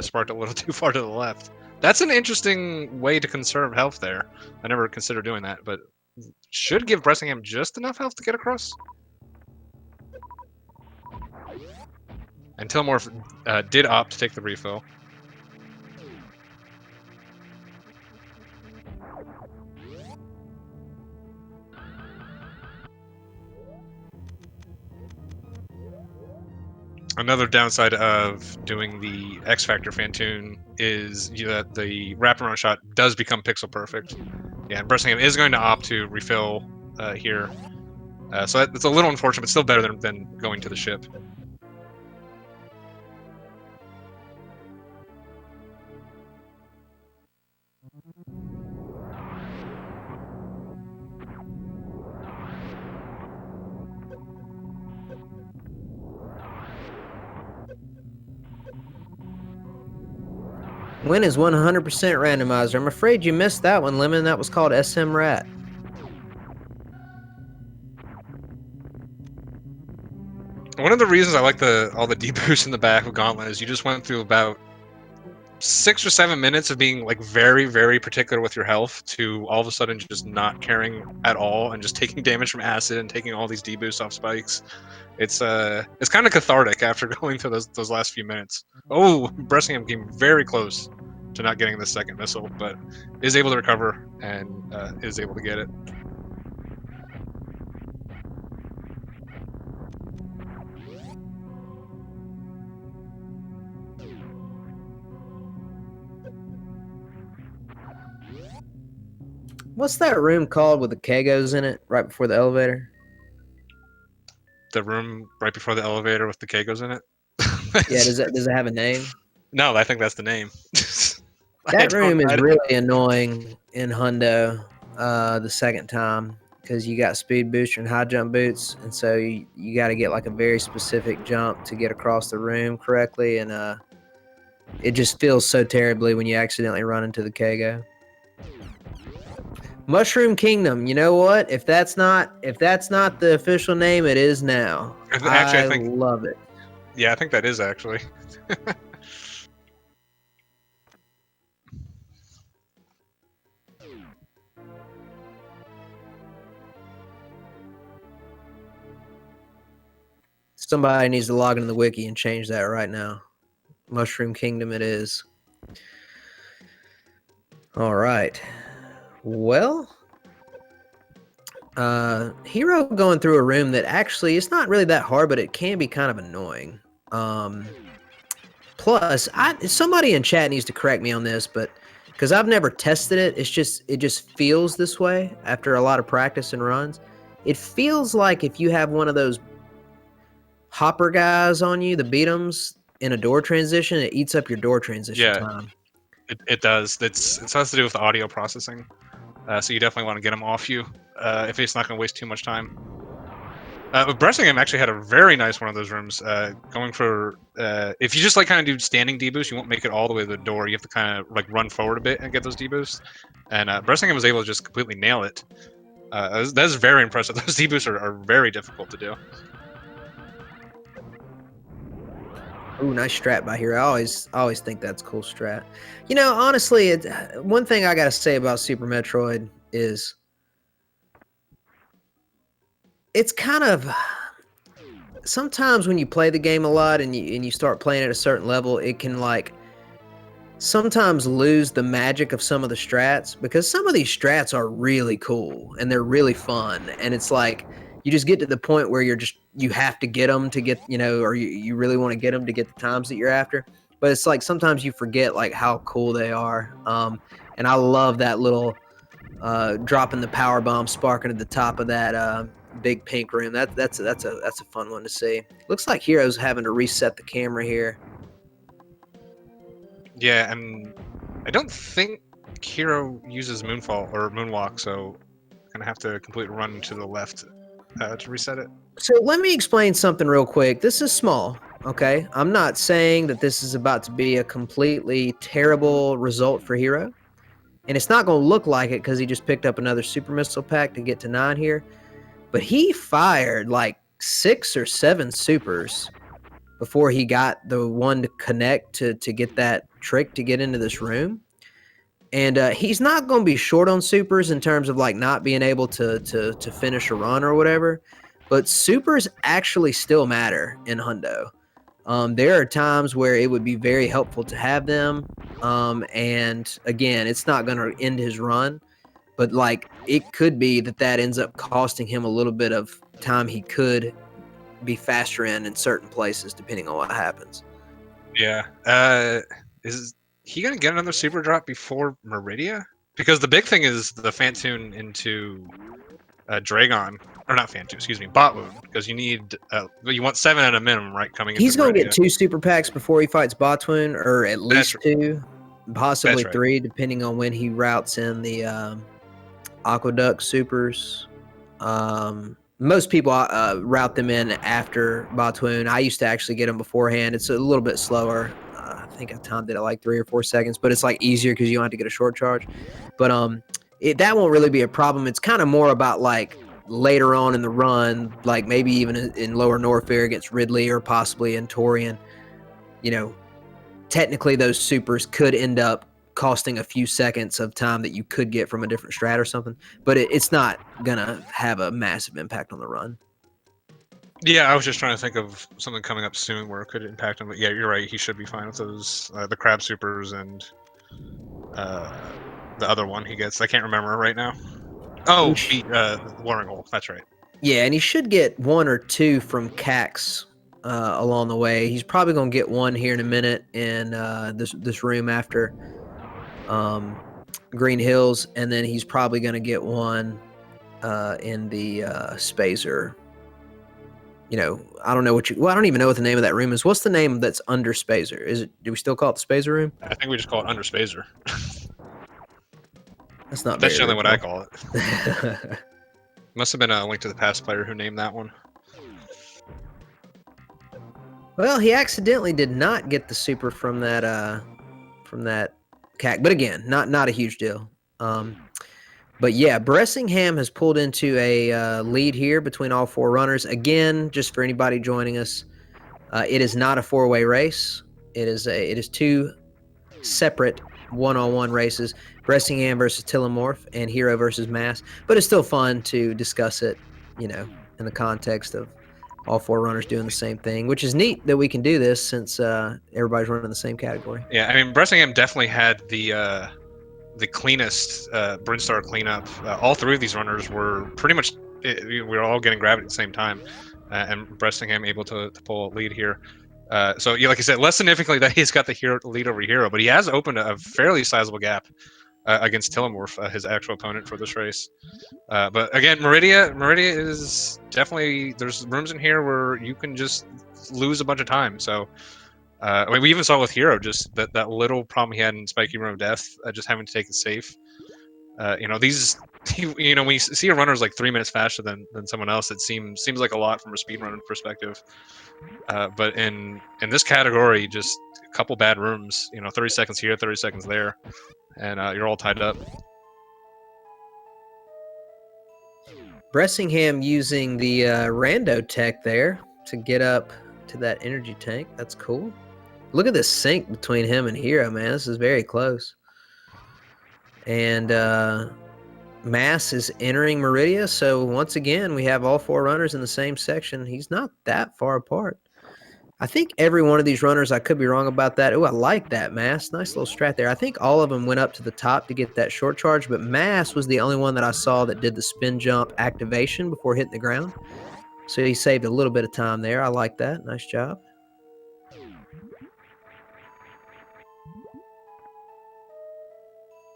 sparked a little too far to the left. That's an interesting way to conserve health there. I never considered doing that, but should give Bressingham just enough health to get across. And Tilimorf did opt to take the refill. Another downside of doing the X Factor Fantoon is that the wraparound shot does become pixel perfect. Yeah, and Bressingham is going to opt to refill here. So it's a little unfortunate, but still better than going to the ship. Win is 100% randomizer. I'm afraid you missed that one, Lemon. That was called SM Rat. One of the reasons I like all the deboosts in the back of Gauntlet is you just went through about 6 or 7 minutes of being like very, very particular with your health to all of a sudden just not caring at all and just taking damage from acid and taking all these deboosts off spikes. It's kind of cathartic after going through those last few minutes. Oh, Bressingham came very close to not getting the second missile, but is able to recover and is able to get it. What's that room called with the Kegos in it right before the elevator? The room right before the elevator with the Kegos in it. Yeah, does it have a name? No, I think that's the name. That room is really annoying in Hundo the second time because you got speed booster and high jump boots, and so you got to get like a very specific jump to get across the room correctly, and it just feels so terribly when you accidentally run into the Kego. Mushroom Kingdom. You know what? If that's not the official name, it is now. Actually, I think love it. Yeah, I think that is actually. Somebody needs to log into the wiki and change that right now. Mushroom Kingdom it is. All right. Well, Hero going through a room that actually it's not really that hard, but it can be kind of annoying. Plus, somebody in chat needs to correct me on this, but because I've never tested it, it just feels this way after a lot of practice and runs. It feels like if you have one of those hopper guys on you, the beat'ems in a door transition, it eats up your door transition time. It does. It has to do with the audio processing. So you definitely want to get them off you if it's not going to waste too much time. Bressingham actually had a very nice one of those rooms. Going for if you just like kind of do standing deboost, you won't make it all the way to the door. You have to kind of like run forward a bit and get those deboosts. And Bressingham was able to just completely nail it. That's very impressive. Those deboosts are very difficult to do. Ooh, nice strat by here. I always think that's cool strat. You know, honestly, one thing I gotta say about Super Metroid is it's kind of sometimes when you play the game a lot and you start playing at a certain level, it can like sometimes lose the magic of some of the strats because some of these strats are really cool and they're really fun, and it's like you just get to the point where you have to get them to get, you know, or you really want to get them to get the times that you're after. But it's like sometimes you forget like how cool they are. And I love that little dropping the power bomb, sparking at the top of that big pink room. That's a fun one to see. Looks like Hero's having to reset the camera here. Yeah, and I don't think Hero uses Moonfall or Moonwalk, so I'm gonna have to completely run to the left to reset it. So let me explain something real quick. This is small, okay? I'm not saying that this is about to be a completely terrible result for Hero. And it's not going to look like it because he just picked up another super missile pack to get to 9 here. But he fired like 6 or 7 supers before he got the one to connect to get that trick to get into this room. And he's not going to be short on supers in terms of like not being able to finish a run or whatever. But supers actually still matter in Hundo. There are times where it would be very helpful to have them. And again, it's not going to end his run, but like it could be that ends up costing him a little bit of time he could be faster in certain places, depending on what happens. Yeah. Is he gonna get another super drop before Meridia? Because the big thing is the Fantoon into Dragon, or not Fantoon, excuse me, Bot Wound, because you need you want 7 at a minimum, right? Coming into He's going to Meridia. get 2 super packs before he fights Botwin, or at least 2, possibly right. 3, depending on when he routes in the Aqueduct supers. Most people route them in after Botwoon. I used to actually get them beforehand. It's a little bit slower. I think I timed it at like 3 or 4 seconds, but it's like easier because you don't have to get a short charge. But that won't really be a problem. It's kind of more about like later on in the run, like maybe even in Lower Norfair against Ridley or possibly in Torian. You know, technically those supers could end up costing a few seconds of time that you could get from a different strat or something, but it's not gonna have a massive impact on the run. Yeah, I was just trying to think of something coming up soon where it could impact him. But yeah, you're right. He should be fine with those the crab supers and the other one he gets. I can't remember right now. Oh, beat Warring Hole. That's right. Yeah, and he should get 1 or 2 from Cax along the way. He's probably gonna get 1 here in a minute in this room after Green Hills, and then he's probably gonna get 1 in the Spazer. You know, I don't know I don't even know what the name of that room is. What's the name that's under Spazer? Do we still call it the Spazer room? I think we just call it Under Spazer. That's not That's very generally what I original. call it. Must have been a Link to the Past player who named that one. Well, he accidentally did not get the super from that CAC, but again, not a huge deal. But yeah, Bressingham has pulled into a lead here between all 4 runners. Again, just for anybody joining us, it is not a 4-way race. It is 2 separate one-on-one races: Bressingham versus Tilimorf and Hero versus Mass. But it's still fun to discuss it, you know, in the context of all 4 runners doing the same thing, which is neat that we can do this since everybody's running the same category. Yeah, I mean, Bressingham definitely had the cleanest Brinstar cleanup. All 3 of these runners were pretty much we were all getting gravity at the same time, and Bressingham able to pull a lead here. So yeah, like I said, less significantly that he's got the lead over Hero, but he has opened a fairly sizable gap against Tilimorf, his actual opponent for this race. But again, Meridia is definitely, there's rooms in here where you can just lose a bunch of time. So I mean, we even saw with Hero just that little problem he had in Spiky Room of Death, just having to take it safe. You know, these, you know, when you see a runner's like 3 minutes faster than someone else, it seems like a lot from a speedrun perspective. But in this category, just a couple bad rooms, you know, 30 seconds here, 30 seconds there, and you're all tied up. Bressingham using the rando tech there to get up to that energy tank. That's cool. Look at this sync between him and Hero, man. This is very close. And Mass is entering Meridia, so once again, we have all 4 runners in the same section. He's not that far apart. I think every one of these runners, I could be wrong about that. Oh, I like that, Mass. Nice little strat there. I think all of them went up to the top to get that short charge, but Mass was the only one that I saw that did the spin jump activation before hitting the ground. So he saved a little bit of time there. I like that. Nice job.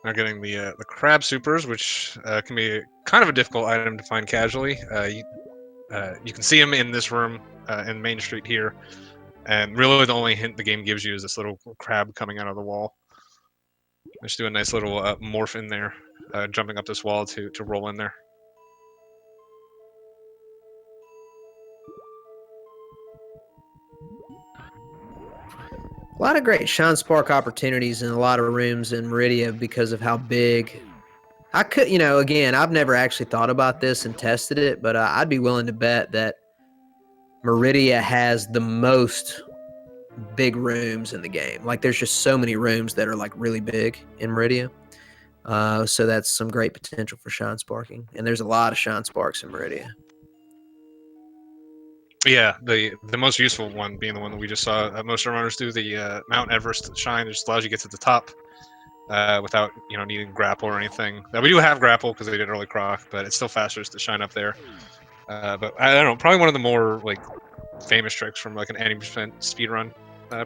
Now getting the crab supers, which can be kind of a difficult item to find casually. You can see them in this room in Main Street here, and really the only hint the game gives you is this little crab coming out of the wall. Just do a nice little morph in there, jumping up this wall to roll in there. A lot of great Shine Spark opportunities in a lot of rooms in Meridia because of how big. I could, again, I've never actually thought about this and tested it, but I'd be willing to bet that Meridia has the most big rooms in the game. Like, there's just so many rooms that are like really big in Meridia. So that's some great potential for Shine Sparking. And there's a lot of Shine Sparks in Meridia. Yeah, the most useful one being the one that we just saw. Most of our runners do the Mount Everest shine. It just allows you to get to the top without needing grapple or anything. We do have grapple because they did early croc, but it's still faster just to shine up there. But I don't know, probably one of the more like famous tricks from like an 80% speedrun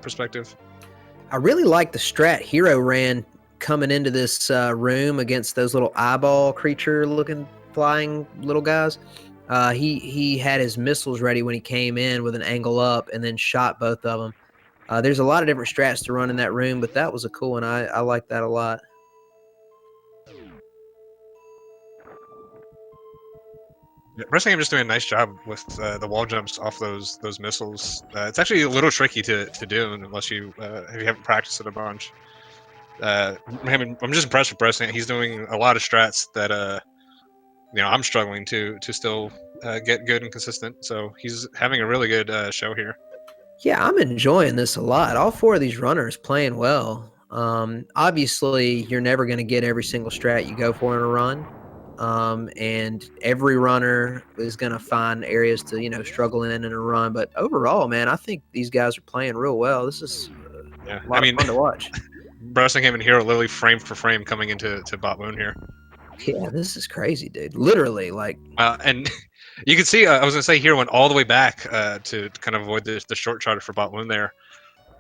perspective. I really like the strat Hero ran coming into this room against those little eyeball creature looking flying little guys. He had his missiles ready when he came in with an angle up and then shot both of them. There's a lot of different strats to run in that room, but that was a cool one. I like that a lot. Yeah, Bressingham just doing a nice job with the wall jumps off those missiles. It's actually a little tricky to do unless you haven't practiced it a bunch. I'm just impressed with Bressingham. He's doing a lot of strats that I'm struggling to still get good and consistent. So he's having a really good show here. Yeah, I'm enjoying this a lot. All four of these runners playing well. Obviously, you're never going to get every single strat you go for in a run. And every runner is going to find areas to, struggle in a run. But overall, man, I think these guys are playing real well. This is a lot of fun to watch. Bressingham and Hero literally frame for frame coming into Bot Moon here. Yeah, this is crazy, dude. Literally, like. And you can see, I was going to say, Hero went all the way back to kind of avoid the short charter for Bot Moon there.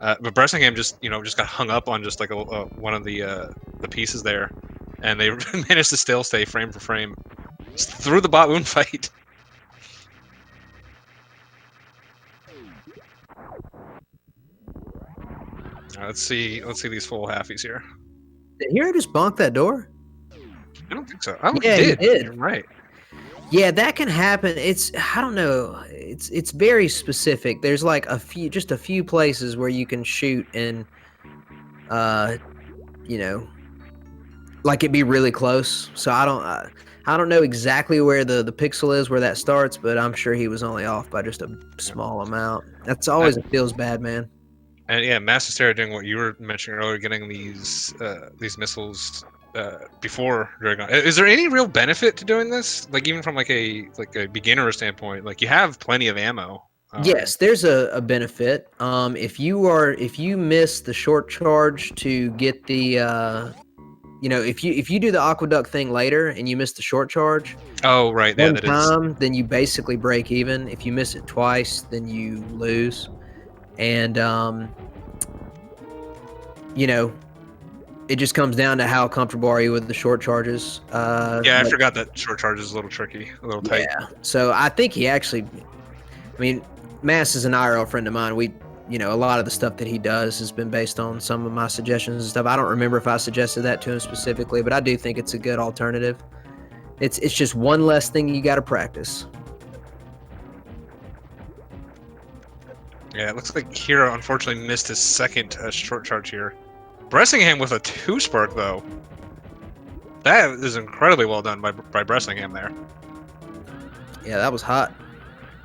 But Bressingham just got hung up on just like one of the pieces there, and they managed to still stay frame for frame through the Bot Moon fight. Let's see these full halfies here. Did Hero just bonk that door? I don't think so. Oh, yeah, he did. You're right. Yeah, that can happen. I don't know. It's very specific. There's like just a few places where you can shoot and, like it'd be really close. So I don't know exactly where the pixel is where that starts, but I'm sure he was only off by just a small amount. That's always it feels bad, man. And yeah, MassHesteria doing what you were mentioning earlier, getting these missiles before Dragon. Is there any real benefit to doing this? Like even from like a beginner standpoint, like you have plenty of ammo. Yes, there's a benefit. If you miss the short charge to get the if you do the aqueduct thing later and you miss the short charge, oh right, yeah, that is. Then you basically break even. If you miss it twice, then you lose. And it just comes down to how comfortable are you with the short charges. I forgot that short charge is a little tricky, a little tight. Yeah, so I think Mass is an IRL friend of mine. A lot of the stuff that he does has been based on some of my suggestions and stuff. I don't remember if I suggested that to him specifically, but I do think it's a good alternative. It's just one less thing you got to practice. Yeah, it looks like Hero unfortunately missed his second short charge here. Bressingham with a 2-spark though. That is incredibly well done by Bressingham there. Yeah, that was hot.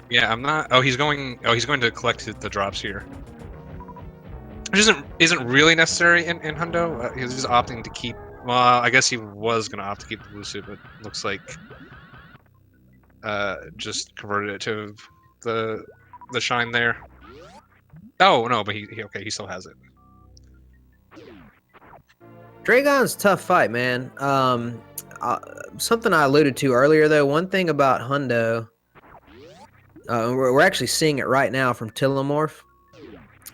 Yeah, I'm not. Oh, he's going to collect the drops here, which isn't really necessary in Hundo. He's just opting to keep. Well, I guess he was going to opt to keep the blue suit, but looks like just converted it to the shine there. Oh no, but he still has it. Dragon's tough fight, man. Something I alluded to earlier, though. One thing about Hundo, we're actually seeing it right now from Tilimorf,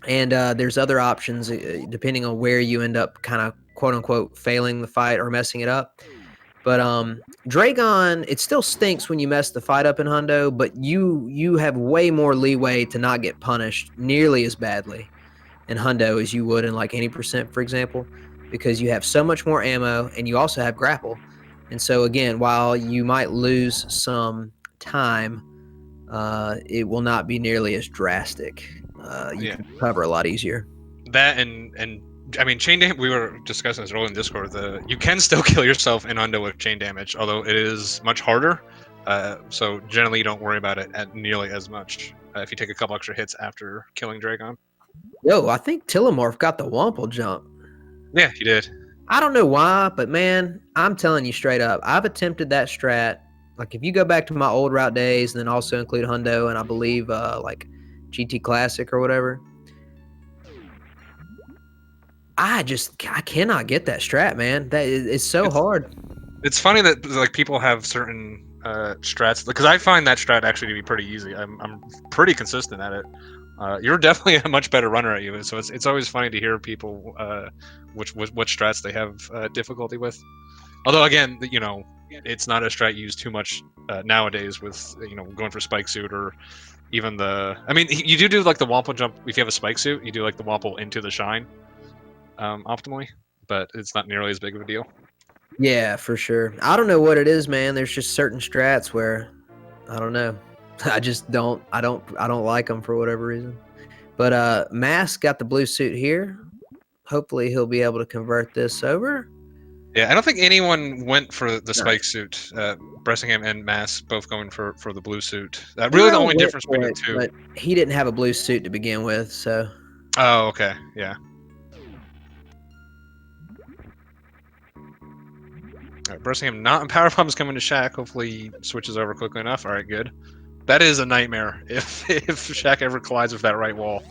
and there's other options depending on where you end up kind of quote unquote failing the fight or messing it up. But Dragon, it still stinks when you mess the fight up in Hundo, but you have way more leeway to not get punished nearly as badly in Hundo as you would in like any percent, for example, because you have so much more ammo and you also have grapple. And so again, while you might lose some time, it will not be nearly as drastic. You Yeah, can recover a lot easier. that and I mean chain damage. We were discussing this earlier in Discord. You can still kill yourself in Hundo with chain damage, although it is much harder. So generally, you don't worry about it at nearly as much if you take a couple extra hits after killing Dragon. Yo, I think Tilimorf got the Wumple jump. Yeah, he did. I don't know why, but man, I'm telling you straight up, I've attempted that strat. Like if you go back to my old route days and then also include Hundo and I believe like GT Classic or whatever, I cannot get that strat, man. That is it's so hard. It's funny that like people have certain strats because I find that strat actually to be pretty easy. I'm pretty consistent at it. You're definitely a much better runner at you, so it's always funny to hear people which strats they have difficulty with. Although again, you know, it's not a strat used too much nowadays with going for spike suit or even the. I mean, you do like the womple jump if you have a spike suit. You do like the womple into the shine optimally, but it's not nearly as big of a deal. Yeah, for sure. I don't know what it is, man. There's just certain strats where I don't know. I just don't. I don't like them for whatever reason. But Mass got the blue suit here. Hopefully he'll be able to convert this over. Yeah, I don't think anyone went for the spike suit. Bressingham and Mass both going for the blue suit. Really, the only difference between the two. But he didn't have a blue suit to begin with, so. Oh, okay, yeah. Bressingham not in power bombs coming to Shaq. Hopefully he switches over quickly enough. All right, good. That is a nightmare if Shaq ever collides with that right wall.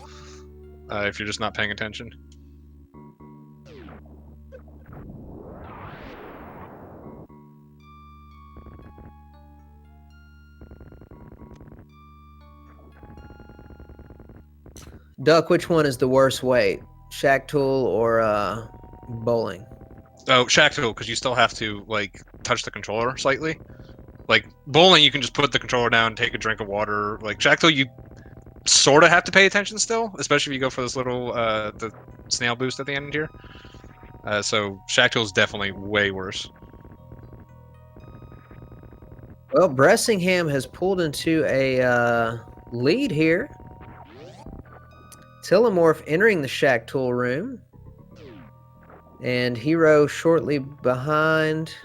If you're just not paying attention. Duck, which one is the worst weight? Shack Tool or bowling? Oh, Shaq tool, because you still have to like touch the controller slightly. Like bowling, you can just put the controller down, take a drink of water. Like Shaq tool, you sort of have to pay attention still, especially if you go for this little the snail boost at the end here. So Shaq tool is definitely way worse. Well, Bressingham has pulled into a lead here. Tilimorf entering the Shack Tool room. And Hero shortly behind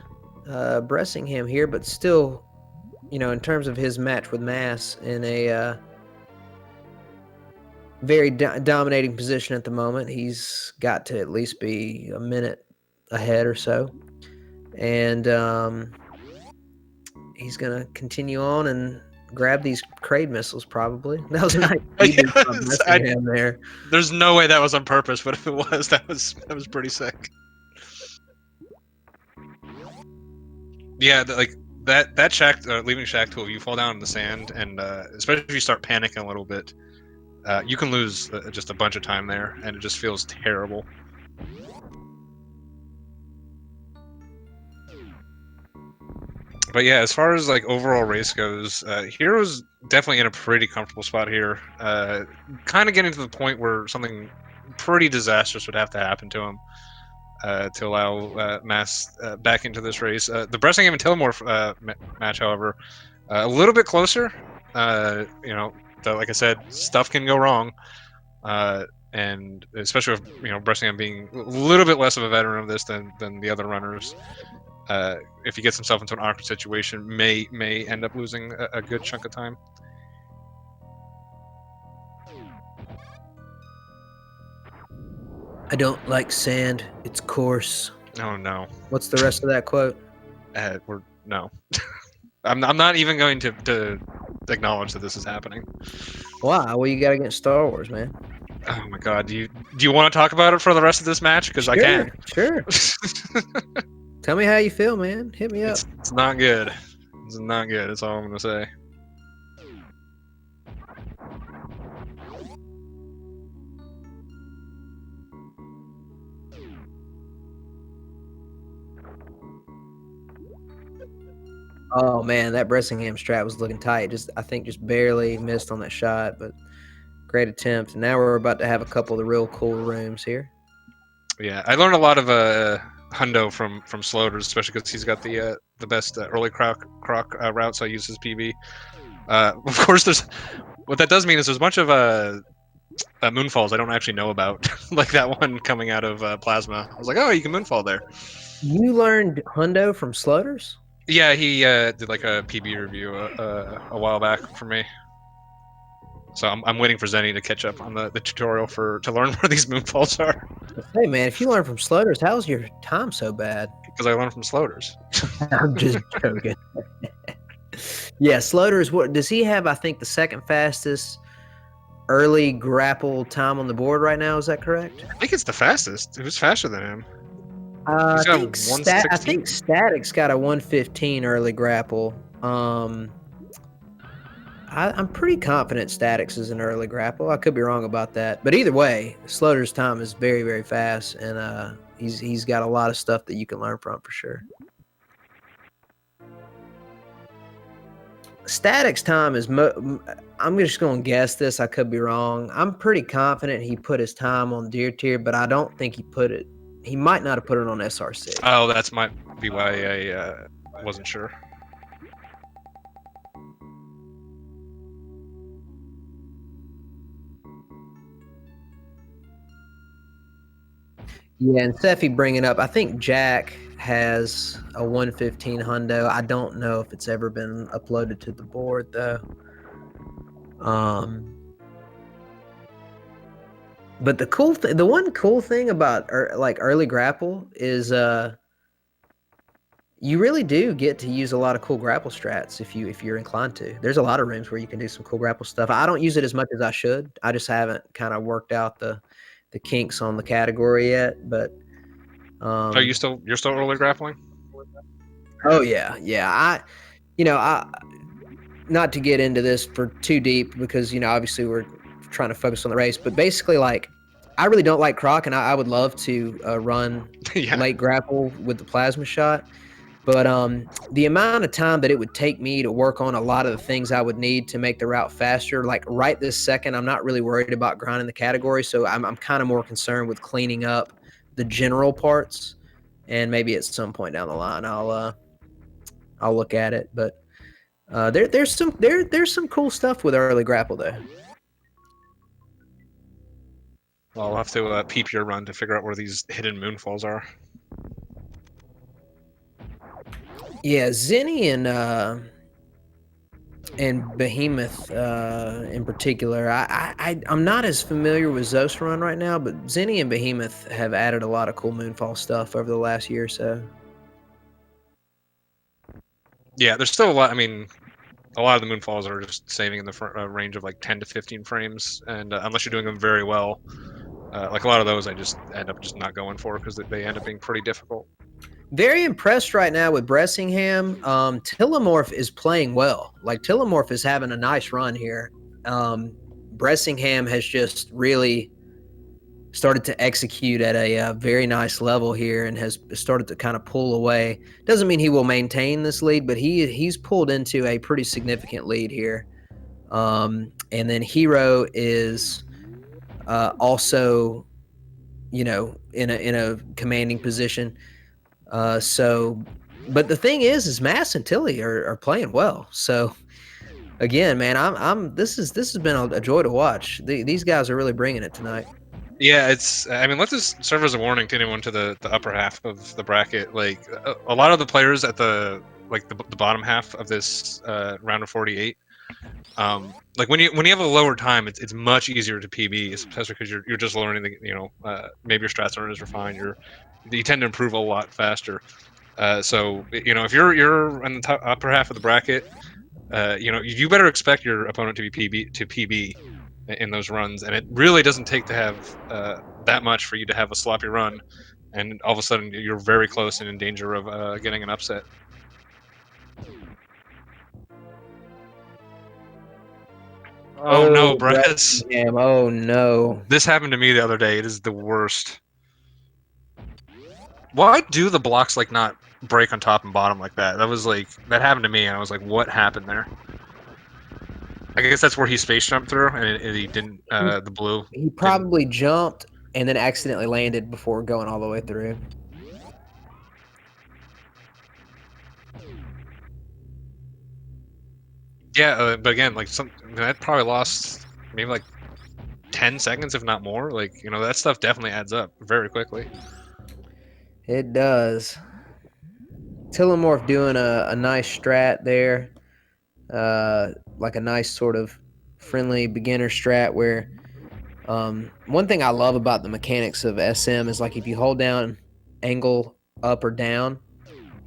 Bressingham here, but still, in terms of his match with Mass, in a very dominating position at the moment. He's got to at least be a minute ahead or so. And he's going to continue on and grab these Kraid missiles, probably. That was a nice Yes, there. There's no way that was on purpose, but if it was, that was pretty sick. Yeah, that Shack leaving Shack tool, you fall down in the sand, and especially if you start panicking a little bit, you can lose just a bunch of time there, and it just feels terrible. But yeah, as far as like overall race goes, Hero's definitely in a pretty comfortable spot here. Kind of getting to the point where something pretty disastrous would have to happen to him to allow Mass back into this race. The Bressingham and Tilimorf match, however, a little bit closer. Like I said, stuff can go wrong, and especially with Bressingham being a little bit less of a veteran of this than the other runners. If he gets himself into an awkward situation, may end up losing a good chunk of time. I don't like sand. It's coarse. Oh no. What's the rest of that quote? No. I'm not even going to acknowledge that this is happening. Why? Well, you got against Star Wars, man. Oh my god. Do you want to talk about it for the rest of this match? Because I can. Sure. Tell me how you feel, man. Hit me up. It's not good. It's not good. That's all I'm gonna say. Oh man, that Bressingham strat was looking tight. I think just barely missed on that shot, but great attempt. And now we're about to have a couple of the real cool rooms here. Yeah, I learned a lot of hundo from Sloters, especially because he's got the best early croc route, so I use his PB. Of course, there's what that does mean is there's a bunch of moonfalls I don't actually know about, like that one coming out of plasma. I was like, oh, you can moonfall there. You learned hundo from Sloters? Yeah, he did like a PB review a while back for me. So I'm waiting for Zenny to catch up on the tutorial to learn where these moonfalls are. Hey man, if you learn from Sloters, how's your time so bad? Because I learned from Sloters. I'm just joking. Yeah, Sloters. What does he have? I think the second fastest early grapple time on the board right now. Is that correct? I think it's the fastest. Who's faster than him? I He's got think 116. Static's got a 115 early grapple. I'm pretty confident Statics is an early grapple. I could be wrong about that, but either way, Sloters' time is very, very fast, and he's got a lot of stuff that you can learn from for sure. Static's time is. I'm just going to guess this. I could be wrong. I'm pretty confident he put his time on Deer Tier, but I don't think he put it. He might not have put it on SR6. Oh, that's might be why I wasn't sure. Yeah, and Seffi bringing up, I think Jack has a 115 hundo. I don't know if it's ever been uploaded to the board though. But the one cool thing about like early grapple is you really do get to use a lot of cool grapple strats if you're inclined to. There's a lot of rooms where you can do some cool grapple stuff. I don't use it as much as I should. I just haven't kind of worked out the kinks on the category yet, but You're still early grappling? Oh yeah. I not to get into this for too deep because obviously we're trying to focus on the race, but basically like I really don't like Croc, and I would love to run Yeah. late grapple with the plasma shot, but the amount of time that it would take me to work on a lot of the things I would need to make the route faster, like right this second, I'm not really worried about grinding the category, so I'm kind of more concerned with cleaning up the general parts, and maybe at some point down the line I'll look at it, but there's some cool stuff with early grapple though. Well, I'll have to peep your run to figure out where these hidden moonfalls are. Yeah, Zenny and Behemoth in particular. I'm not as familiar with Zos Run right now, but Zenny and Behemoth have added a lot of cool moonfall stuff over the last year or so. Yeah, there's still a lot. I mean, a lot of the moonfalls are just saving in the range of like 10 to 15 frames, and unless you're doing them very well, like a lot of those, I just end up just not going for because they end up being pretty difficult. Very impressed right now with Bressingham. Tilimorf is playing well. Like Tilimorf is having a nice run here. Bressingham has just really started to execute at a very nice level here and has started to kind of pull away. Doesn't mean he will maintain this lead, but he's pulled into a pretty significant lead here. And then Hero is also, in a commanding position. But the thing is Mass and Tilly are playing well. So again, man, this has been a joy to watch. These guys are really bringing it tonight. Yeah, I mean, let this serve as a warning to anyone to the upper half of the bracket. Like a lot of the players at the bottom half of this round of 48. Like when you have a lower time, it's much easier to PB, especially because you're just learning maybe your strats aren't as refined. You tend to improve a lot faster. So if you're in the upper half of the bracket, you better expect your opponent to be PB in those runs, and it really doesn't take to have that much for you to have a sloppy run, and all of a sudden you're very close and in danger of getting an upset. Oh no, Bress. Oh no. This happened to me the other day. It is the worst. Why do the blocks not break on top and bottom like that. That was like that happened to me, and I was like, what happened there? I guess that's where he space jumped through, and he didn't. The blue. He probably jumped and then accidentally landed before going all the way through. Yeah, but again, like that probably lost maybe like 10 seconds, if not more. Like, that stuff definitely adds up very quickly. It does. Tilimorf doing a nice strat there. Like a nice sort of friendly beginner strat where one thing I love about the mechanics of SM is like if you hold down angle up or down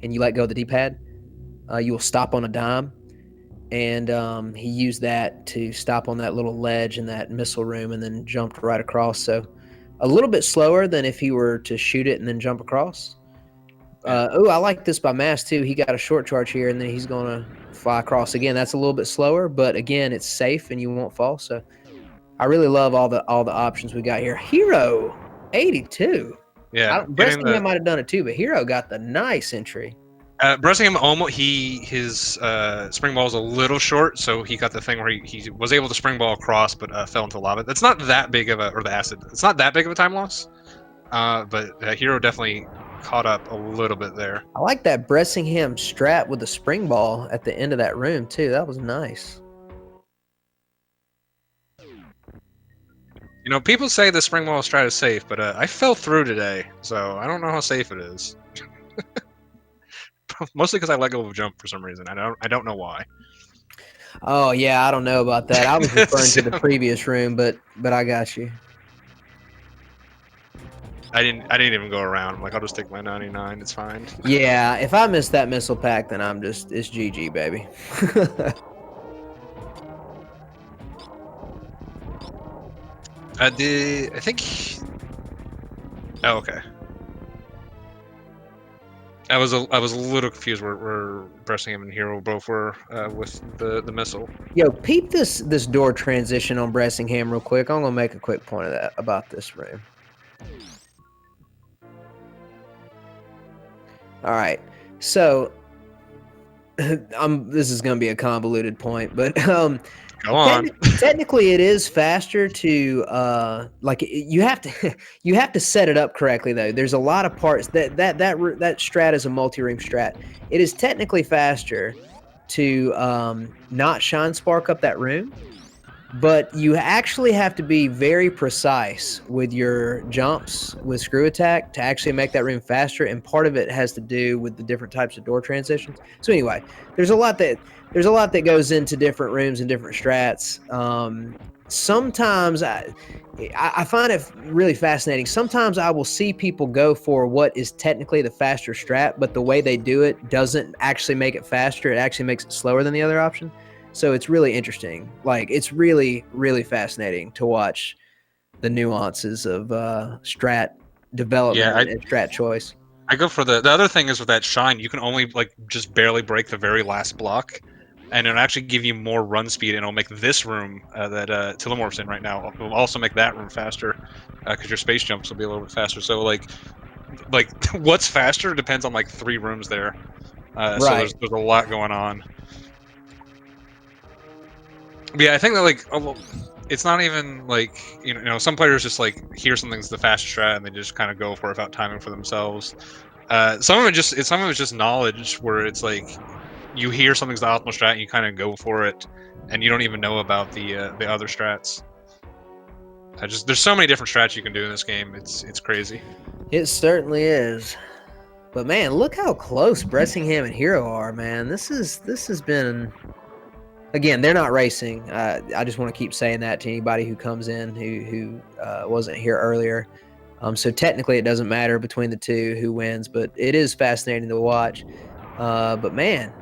and you let go of the D-pad, you will stop on a dime. And he used that to stop on that little ledge in that missile room and then jumped right across. So a little bit slower than if he were to shoot it and then jump across. I like this by Mass too. He got a short charge here and then he's going to fly across again. That's a little bit slower, but again, it's safe and you won't fall. So I really love all the options we got here. Hero 82. Yeah, Bressingham might have done it too, but Hero got the nice entry. Bressingham almost his spring ball is a little short, so he got the thing where he was able to spring ball across, but fell into lava. That's not that big of or the acid. It's not that big of a time loss, but Hero definitely caught up a little bit there. I like that Bressingham strat with the spring ball at the end of that room too. That was nice. People say the spring ball strat is safe, but I fell through today, so I don't know how safe it is. Mostly because I let go of a jump for some reason. I don't know why. Oh yeah, I don't know about that. I was referring to the previous room, but I got you. I didn't even go around. I'm like, I'll just take my 99. It's fine. Yeah, if I miss that missile pack, then it's GG, baby. I think. Oh, okay. I was a little confused where Bressingham and Hero both were with the missile. Yo, peep this door transition on Bressingham real quick. I'm gonna make a quick point of that about this room. All right, so this is gonna be a convoluted point, but Go on. Technically, it is faster to like you have to set it up correctly though. There's a lot of parts that strat is a multi-room strat. It is technically faster to not shine spark up that room, but you actually have to be very precise with your jumps with screw attack to actually make that room faster, and part of it has to do with the different types of door transitions. So anyway, there's a lot that goes into different rooms and different strats. Sometimes I find it really fascinating. Sometimes I will see people go for what is technically the faster strat, but the way they do it doesn't actually make it faster. It actually makes it slower than the other option. So it's really interesting. Like, it's really, really fascinating to watch the nuances of strat development and strat choice. I go for the other thing is with that shine, you can only like just barely break the very last block, and it'll actually give you more run speed, and it'll make this room that Tilimorf's in right now, it'll also make that room faster because your space jumps will be a little bit faster. So like what's faster depends on like 3 rooms there. Right. So there's a lot going on. But yeah, I think that like it's not even like some players just like hear something's the fastest strat and they just kind of go for it without timing for themselves. Some of it is just knowledge where it's like you hear something's the optimal strat and you kind of go for it and you don't even know about the other strats. There's so many different strats you can do in this game. It's crazy. It certainly is. But man, look how close Bressingham and Hero are, man. This has been. Again, they're not racing. I just want to keep saying that to anybody who comes in who wasn't here earlier. So technically, it doesn't matter between the two who wins, but it is fascinating to watch. But man,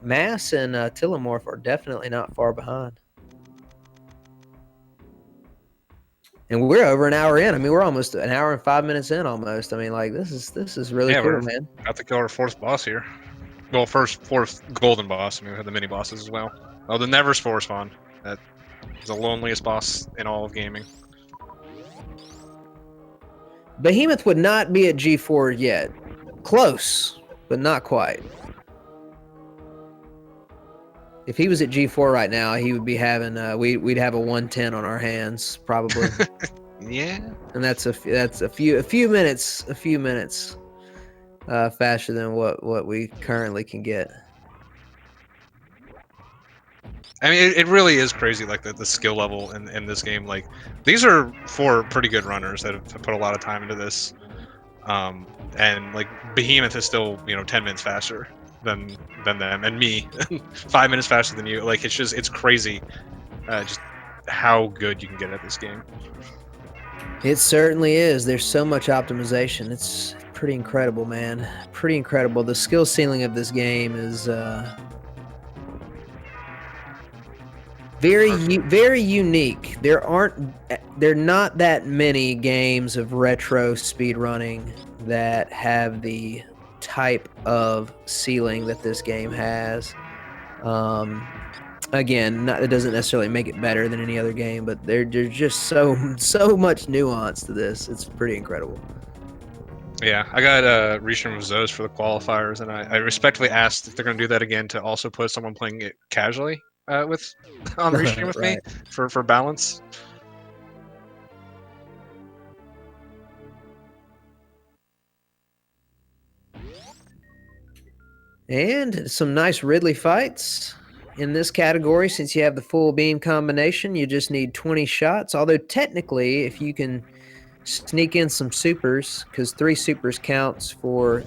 Mass and Tilimorf are definitely not far behind. And we're over an hour in. I mean, we're almost an hour and 5 minutes in almost. I mean, like this is really cool, man. About to kill our 4th boss here. Well, 4th golden boss. I mean, we have the mini bosses as well. Oh, the Never Spore spawn. That is the loneliest boss in all of gaming. Behemoth would not be at G4 yet. Close. but not quite. If he was at G4 right now, he would be having we'd have a 110 on our hands probably. Yeah. And that's a few minutes faster than what we currently can get. I mean, it really is crazy, like the skill level in this game. Like, these are 4 pretty good runners that have put a lot of time into this. And like Behemoth is still 10 minutes faster than them, and me 5 minutes faster than you. Like, it's crazy, just how good you can get at this game. It certainly is. There's so much optimization. It's pretty incredible, man. Pretty incredible. The skill ceiling of this game is very unique. There not that many games of retro speedrunning that have the type of ceiling that this game has. Again, it doesn't necessarily make it better than any other game, but there's just so much nuance to this. It's pretty incredible. Yeah, I got Rishon with those for the qualifiers, and I respectfully asked if they're going to do that again to also put someone playing it casually with on the restream with me Right. for balance. And some nice Ridley fights. In this category, since you have the full beam combination, you just need 20 shots. Although technically, if you can sneak in some supers, because 3 supers counts for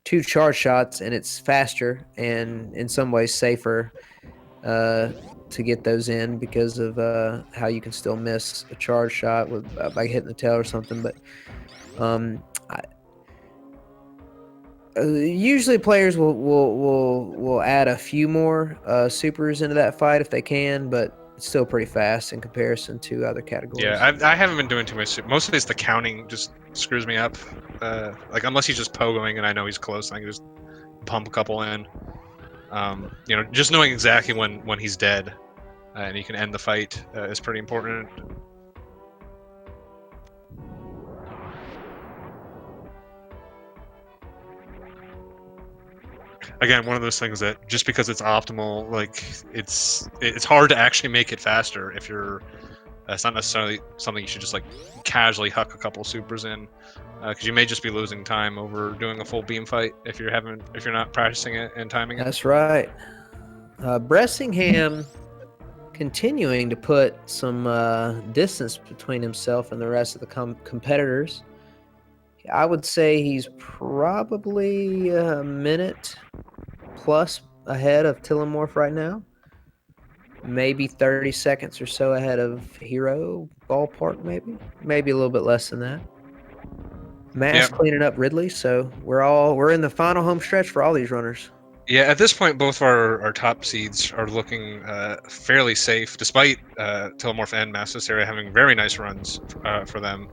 2 charge shots, and it's faster and in some ways safer to get those in because of how you can still miss a charge shot with by hitting the tail or something. But usually players will add a few more supers into that fight if they can, but it's still pretty fast in comparison to other categories. Yeah, I haven't been doing too much. Mostly it's the counting just screws me up. Like, unless he's just pogoing and I know he's close, I can just pump a couple in. Just knowing exactly when he's dead and you can end the fight is pretty important. Again, one of those things that just because it's optimal, like it's hard to actually make it faster if you're. It's not necessarily something you should just like casually huck a couple supers in, because you may just be losing time over doing a full beam fight if you're not practicing it and timing it. That's right. Bressingham continuing to put some distance between himself and the rest of the competitors. I would say he's probably a minute plus ahead of Tilimorf right now. Maybe 30 seconds or so ahead of Hero, ballpark maybe a little bit less than that. Mass cleaning up Ridley, so we're in the final home stretch for all these runners. Yeah, at this point, both our top seeds are looking fairly safe, despite Tilimorf and MassHesteria having very nice runs for them.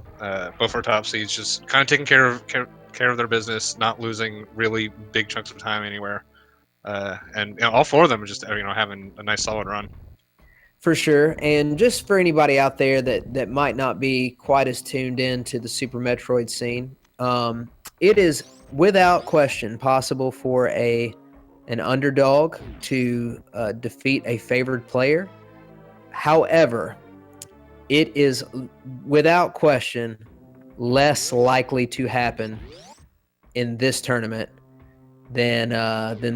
Both our top seeds just kind of taking care of their business, not losing really big chunks of time anywhere, and all 4 of them are just having a nice solid run. For sure, and just for anybody out there that might not be quite as tuned in to the Super Metroid scene, it is without question possible for an underdog to defeat a favored player. However, it is without question less likely to happen in this tournament than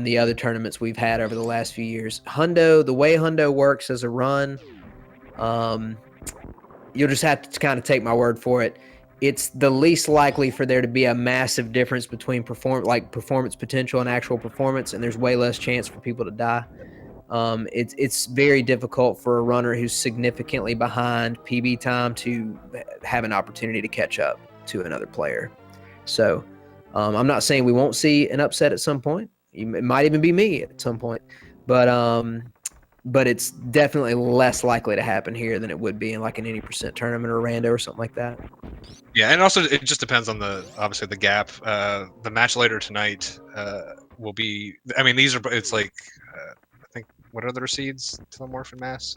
the other tournaments we've had over the last few years. The way Hundo works as a run, you'll just have to kind of take my word for it. It's the least likely for there to be a massive difference between performance potential and actual performance, and there's way less chance for people to die. It's very difficult for a runner who's significantly behind PB time to have an opportunity to catch up to another player. So I'm not saying we won't see an upset at some point. It might even be me at some point, but it's definitely less likely to happen here than it would be in like an 80% tournament or rando or something like that. Yeah, and also it just depends on obviously the gap. The match later tonight will be. I mean, it's like I think what are their seeds? Tilimorf and Mass.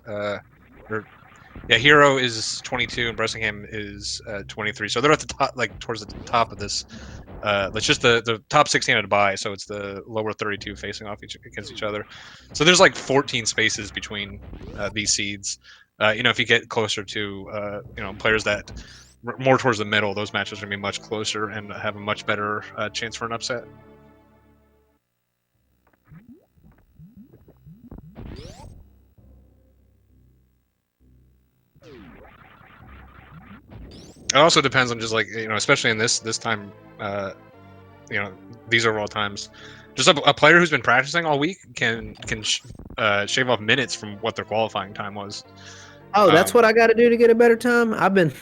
Hero is 22 and Bressingham is 23. So they're at the top, like towards the top of this That's just the top 16 at a bye, so it's the lower 32 facing off against each other. So there's like 14 spaces between these seeds. If you get closer to players that more towards the middle, those matches are gonna be much closer and have a much better chance for an upset. It also depends on just especially in this time, these overall times. Just a player who's been practicing all week can shave off minutes from what their qualifying time was. Oh, that's what I got to do to get a better time. I've been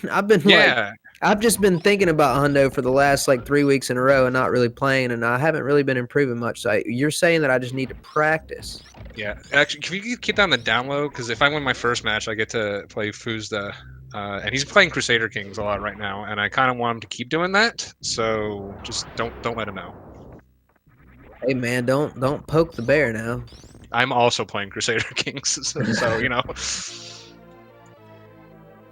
Yeah, I've just been thinking about Hundo for the last like 3 weeks in a row and not really playing, and I haven't really been improving much. So you're saying that I just need to practice? yeah. Actually, can you keep down the down low? Because if I win my first match, I get to play Fuzda, and he's playing Crusader Kings a lot right now, and I kind of want him to keep doing that. So just don't let him know. Hey man, don't poke the bear now. I'm also playing Crusader Kings, so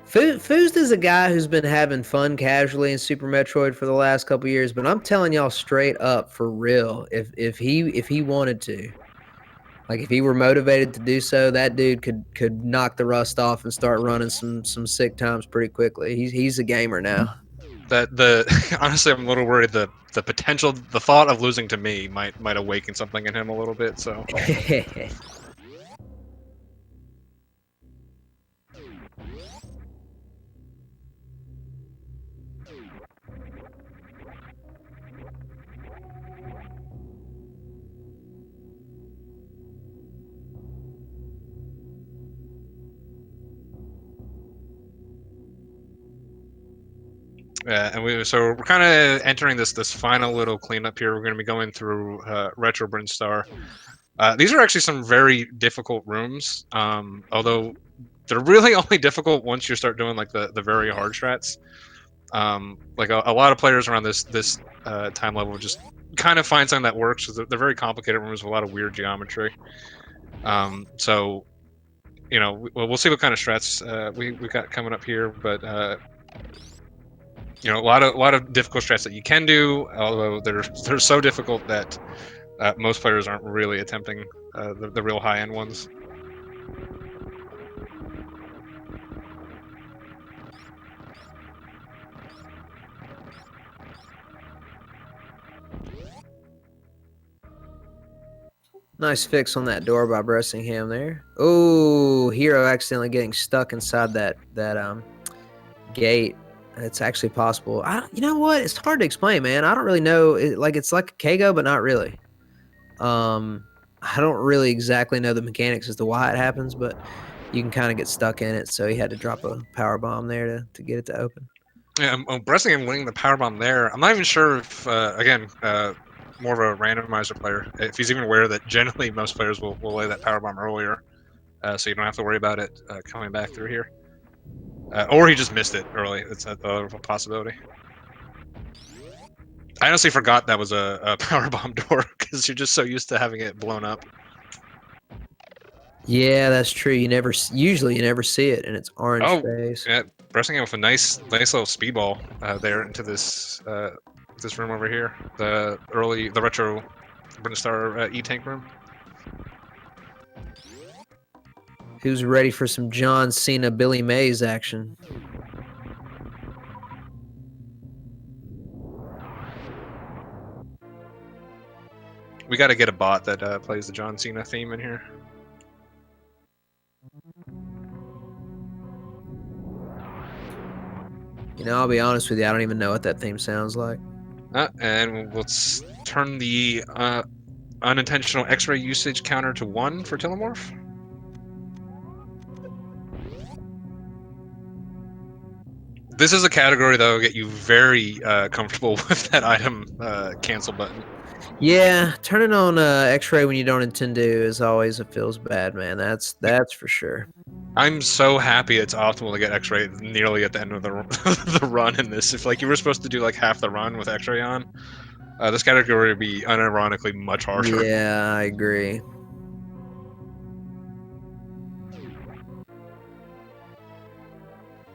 Foozed is a guy who's been having fun casually in Super Metroid for the last couple years, but I'm telling y'all straight up, for real, if he wanted to, like if he were motivated to do so, that dude could knock the rust off and start running some sick times pretty quickly. He's a gamer now. Honestly, I'm a little worried the potential, the thought of losing to me might awaken something in him a little bit. So we're kind of entering this final little cleanup here. We're going to be going through Retro Brinstar. These are actually some very difficult rooms, although they're really only difficult once you start doing like the very hard strats. Like a lot of players around this time level just kind of find something that works. They're very complicated rooms with a lot of weird geometry. So we'll see what kind of strats we got coming up here, but a lot of difficult strats that you can do, although they're so difficult that most players aren't really attempting the real high end ones. Nice fix on that door by Bressingham there. Oh, Hero accidentally getting stuck inside that gate. It's actually possible. You know what? It's hard to explain, man. I don't really know. It's like a Kago, but not really. I don't really exactly know the mechanics as to why it happens, but you can kind of get stuck in it. So he had to drop a power bomb there to get it to open. Yeah, Bressingham winning the power bomb there. I'm not even sure if more of a randomizer player, if he's even aware that generally most players will lay that power bomb earlier, so you don't have to worry about it coming back through here. Or he just missed it early. It's a possibility. I honestly forgot that was a power bomb door because you're just so used to having it blown up. Yeah, that's true. Usually you never see it in its orange face. Yeah, Bressingham with a nice little speedball there into this room over here. The retro Brinstar E-Tank room. Who's ready for some John Cena, Billy Mays action? We got to get a bot that plays the John Cena theme in here. I'll be honest with you, I don't even know what that theme sounds like. And let's turn the unintentional X-ray usage counter to 1 for Tilimorf. This is a category that will get you very comfortable with that item cancel button. Yeah, turning on X-ray when you don't intend to is always, it feels bad, man. That's for sure. I'm so happy it's optimal to get X-ray nearly at the end of the run in this. If like you were supposed to do like half the run with X-ray on, this category would be unironically much harder. Yeah, I agree.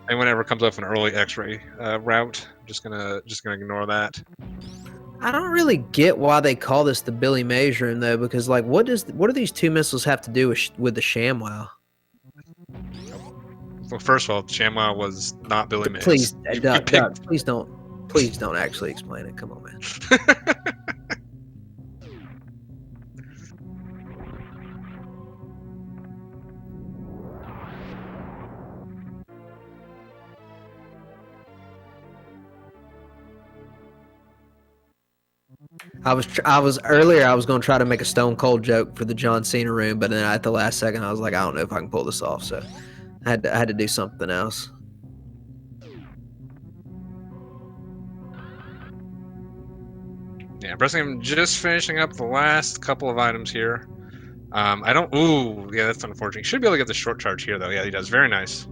And whenever it comes up an early X-ray route, just gonna ignore that. I don't really get why they call this the Billy Mays room though, because like, what do these 2 missiles have to do with the ShamWow? Well, first of all, ShamWow was not Billy Mays. Please, You Doug, picked- please don't actually explain it. Come on, man. I was earlier. I was going to try to make a Stone Cold joke for the John Cena room, but then at the last second, I was like, I don't know if I can pull this off. So I had to do something else. Yeah, Bressingham just finishing up the last couple of items here. I don't. Ooh, yeah, that's unfortunate. He should be able to get the short charge here, though. Yeah, he does. Very nice.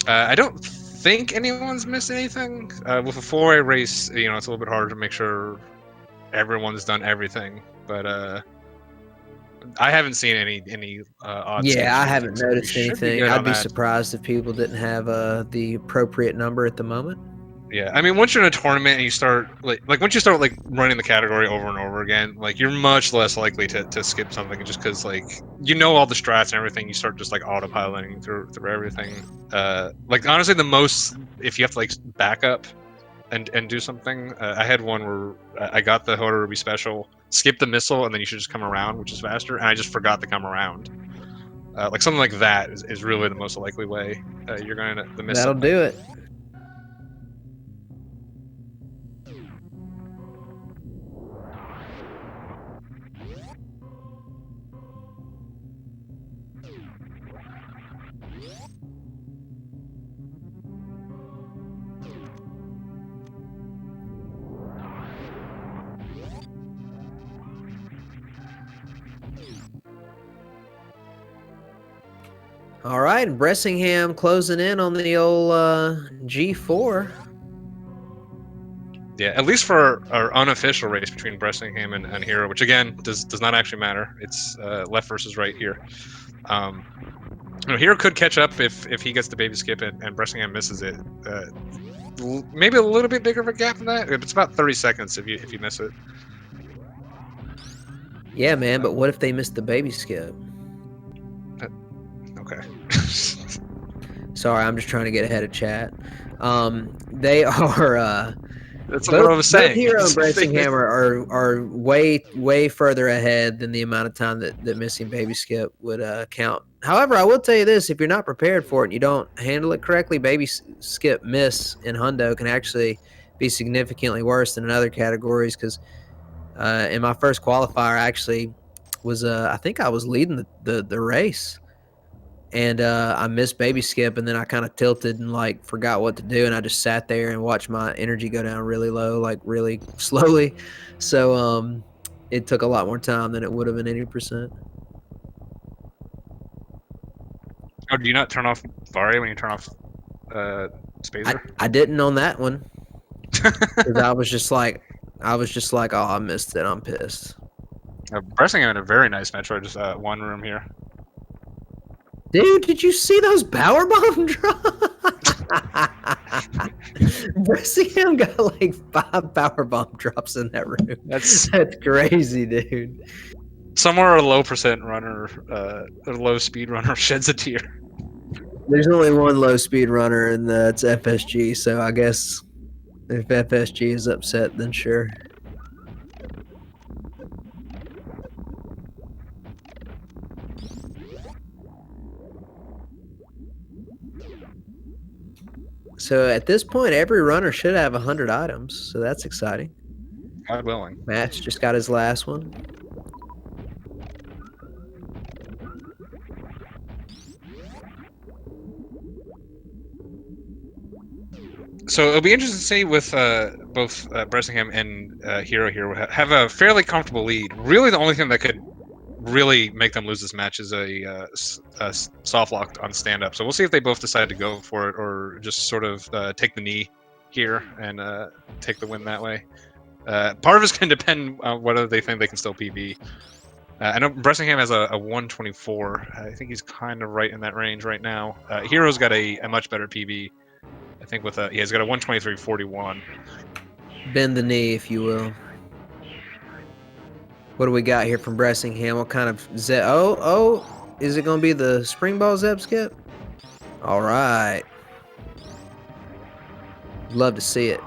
I don't think anyone's missed anything. With a 4-way race, it's a little bit harder to make sure everyone's done everything. But I haven't seen any odd. Yeah, I haven't so noticed anything. I'd be surprised if people didn't have the appropriate number at the moment. Yeah, I mean, once you're in a tournament and you start once you start running the category over and over again, you're much less likely to skip something just because all the strats and everything. You start just autopiloting through everything. Honestly, the most if you have to back up and do something. I had one where I got the Hoda Ruby special, skip the missile, and then you should just come around, which is faster. And I just forgot to come around. Something like that is really the most likely way you're going to miss. That'll do it. All right, and Bressingham closing in on the old G4. Yeah, at least for our unofficial race between Bressingham and Hero, which again does not actually matter. It's left versus right here. Hero could catch up if he gets the baby skip and Bressingham misses it. Maybe a little bit bigger of a gap than that. It's about 30 seconds if you miss it. Yeah, man, but what if they missed the baby skip? Okay. Sorry, I'm just trying to get ahead of chat. They are. That's what I was saying. Both Hero and Bressingham are way further ahead than the amount of time that missing baby skip would count. However, I will tell you this: if you're not prepared for it and you don't handle it correctly, baby skip miss in Hundo can actually be significantly worse than in other categories. Because in my first qualifier, I actually was I think I was leading the race. And I missed baby skip, and then I kind of tilted and forgot what to do, and I just sat there and watched my energy go down really low, really slowly. So it took a lot more time than it would have been 80%. Oh, do you not turn off Varia when you turn off Spazer? I didn't on that one because I was just like, oh, I missed it. I'm pissed. Bressingham had a very nice Metroid, just one room here. Dude, did you see those power bomb drops? Bressingham got 5 power bomb drops in that room. That's crazy, dude. Somewhere a low percent runner, a low speed runner sheds a tear. There's only one low speed runner, and that's FSG. So I guess if FSG is upset, then sure. So at this point, every runner should have 100 items. So that's exciting. God willing. Matt's just got his last one. So it'll be interesting to see with both Bressingham and Hero here have a fairly comfortable lead. Really, the only thing that could really make them lose this match is a soft lock on stand up. So we'll see if they both decide to go for it or just sort of take the knee here and take the win that way. Part of it's going to depend on whether they think they can still PB. I know Bressingham has a 124. I think he's kind of right in that range right now. Hero's got a much better PB. I think with he's got a 123.41. Bend the knee, if you will. What do we got here from Bressingham? What kind of Zeb? Oh, is it going to be the spring ball Zeb skip? All right. Love to see it.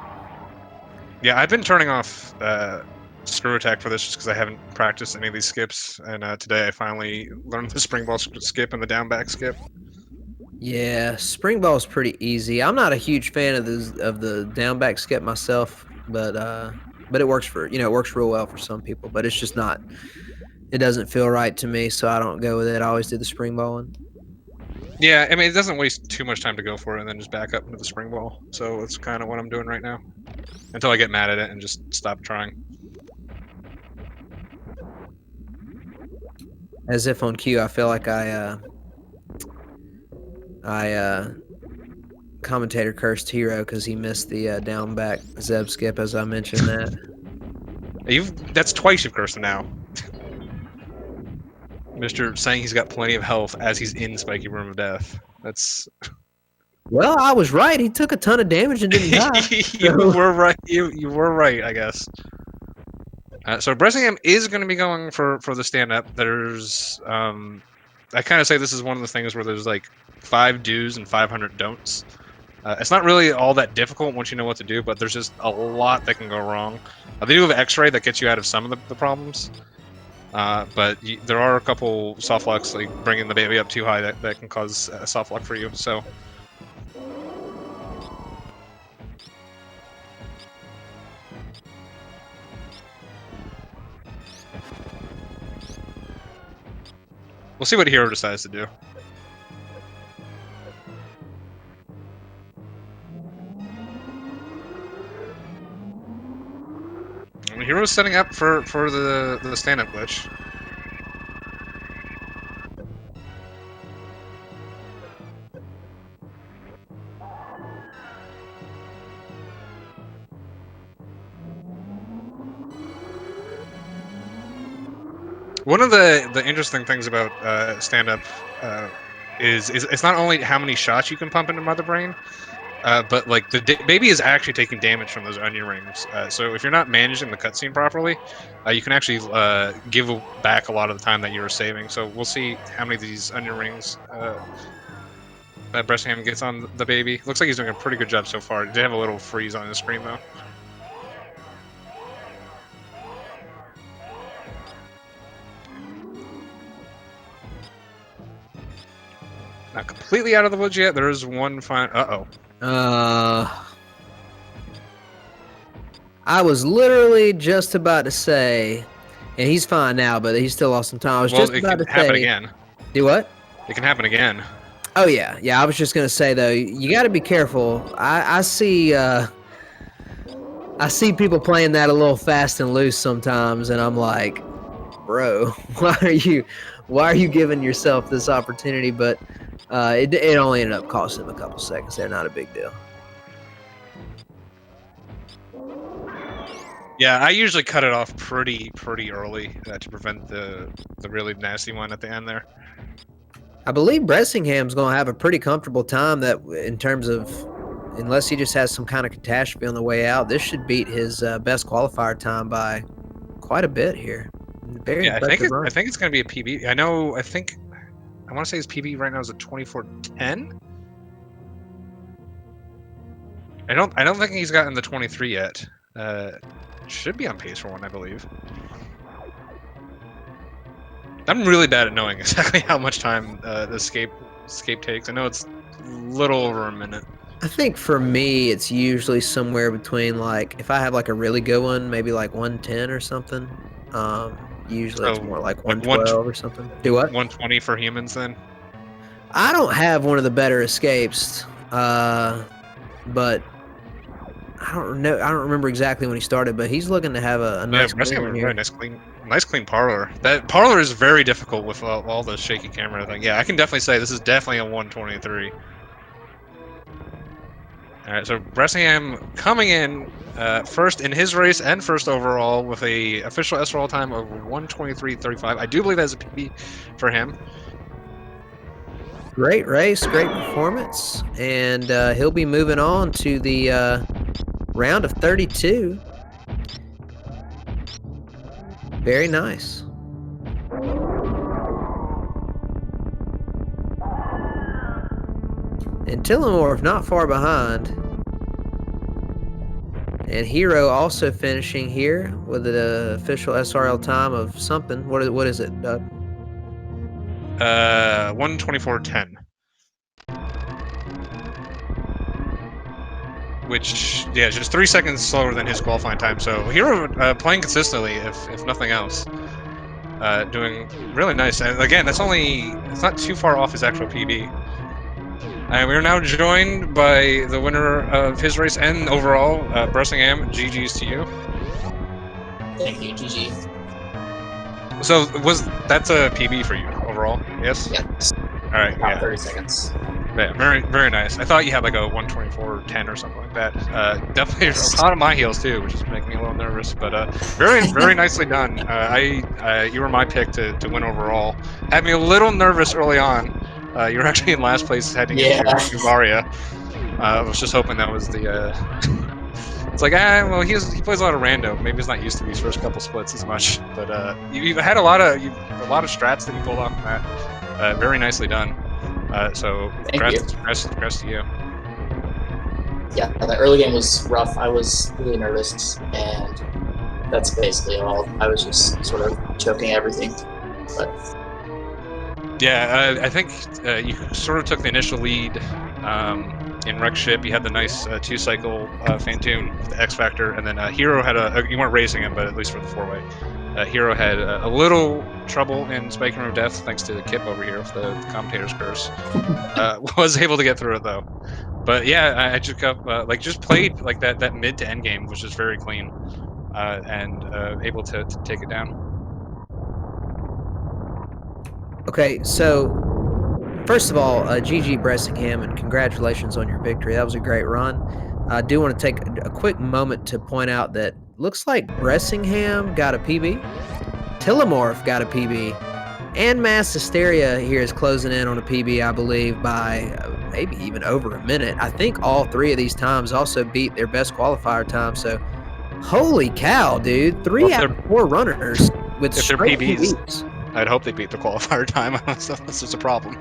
Yeah, I've been turning off screw attack for this just because I haven't practiced any of these skips, and today I finally learned the spring ball skip and the down back skip. Yeah, spring ball is pretty easy. I'm not a huge fan of the down back skip myself, but it works for it works real well for some people. But it's just not. It doesn't feel right to me, so I don't go with it. I always do the spring ball one. Yeah, I mean, it doesn't waste too much time to go for it and then just back up into the spring ball. So that's kind of what I'm doing right now. Until I get mad at it and just stop trying. As if on cue, I feel like I commentator cursed Hero because he missed the down back Zeb skip, as I mentioned that. That's twice you've cursed him now. Mr. saying he's got plenty of health as he's in Spiky Room of Death. That's... Well, I was right. He took a ton of damage and didn't die. You were right. You were right, I guess. So Bressingham is going to be going for the stand-up. There's... I kind of say this is one of the things where there's like 5 do's and 500 don'ts. It's not really all that difficult once you know what to do, but there's just a lot that can go wrong. They do have X-ray that gets you out of some of the problems. But there are a couple soft locks, like bringing the baby up too high, that can cause a soft lock for you. So, we'll see what Hero decides to do. Hero's setting up for the stand-up glitch. One of the interesting things about stand-up is it's not only how many shots you can pump into Mother Brain, but like the baby is actually taking damage from those onion rings. So if you're not managing the cutscene properly, you can actually give back a lot of the time that you were saving. So we'll see how many of these onion rings that Bressingham gets on the baby. Looks like he's doing a pretty good job so far. He did have a little freeze on his screen though. Not completely out of the woods yet. There is one fine. I was literally just about to say, and he's fine now, but he still lost some time. I was just about to say. It can happen again. Do what? It can happen again. Oh yeah. I was just gonna say though, you got to be careful. I see people playing that a little fast and loose sometimes, and I'm like, bro, why are you giving yourself this opportunity? But it only ended up costing him a couple seconds. They're not a big deal. Yeah, I usually cut it off pretty early to prevent the really nasty one at the end there. I believe Bressingham's going to have a pretty comfortable time that in terms of, unless he just has some kind of catastrophe on the way out, this should beat his best qualifier time by quite a bit here. Very I think it's going to be a PB. I want to say his PB right now is a 24:10. I don't think he's gotten the 23 yet. Should be on pace for one, I believe. I'm really bad at knowing exactly how much time the escape takes. I know it's a little over a minute. I think for me, it's usually somewhere between, like, if I have like a really good one, maybe like 110 or something. Usually it's more like 112 or something. Do what? 120 for humans then? I don't have one of the better escapes, but I don't know. I don't remember exactly when he started, but he's looking to have a nice clean here. Nice clean parlor. That parlor is very difficult with all the shaky camera thing. Yeah, I can definitely say this is definitely a 123. All right, so Bressingham coming in first in his race and first overall with a official SRL time of 1:23:35. I do believe that's a PB for him. Great race, great performance, and he'll be moving on to the round of 32. Very nice. And Tilimorf not far behind. And Hero also finishing here with an official SRL time of something. What is it, Doug? 1:24:10. Which, yeah, is just 3 seconds slower than his qualifying time. So Hero playing consistently, if nothing else. Doing really nice. And again, it's not too far off his actual PB. And we're now joined by the winner of his race and overall, Bressingham. GG's to you. Thank you, GG. So that's a PB for you overall? Yes. Yes. All right. About Yeah. 30 seconds. Yeah. Very, very nice. I thought you had like a 1:24:10 or something like that. Definitely hot on my heels too, which is making me a little nervous. But very, very nicely done. You were my pick to win overall. Had me a little nervous early on. You were actually in last place heading into Uvaria. I was just hoping that was the. It's like, well, he plays a lot of rando. Maybe he's not used to these first couple splits as much. But you had a lot of strats that you pulled off from that. Very nicely done. So congrats to you. Yeah, the early game was rough. I was really nervous, and that's basically all. I was just sort of choking everything. But yeah, I think you sort of took the initial lead in Wreck Ship. You had the nice 2-cycle Phantoon, the X Factor, and then Hero had you weren't racing him, but at least for the 4-way. Hero had a little trouble in Spiking Room of Death, thanks to Kip over here with the commentator's curse. Was able to get through it though. But yeah, I just got just played like that mid to end game, which is very clean, and able to take it down. Okay, so first of all, GG Bressingham, and congratulations on your victory. That was a great run. I do want to take a quick moment to point out that looks like Bressingham got a PB, Tilimorf got a PB, and MassHesteria here is closing in on a PB, I believe, by maybe even over a minute. I think all three of these times also beat their best qualifier time. So, holy cow, dude! 3 out of 4 runners with straight PBs. I'd hope they beat the qualifier time. That's just a problem.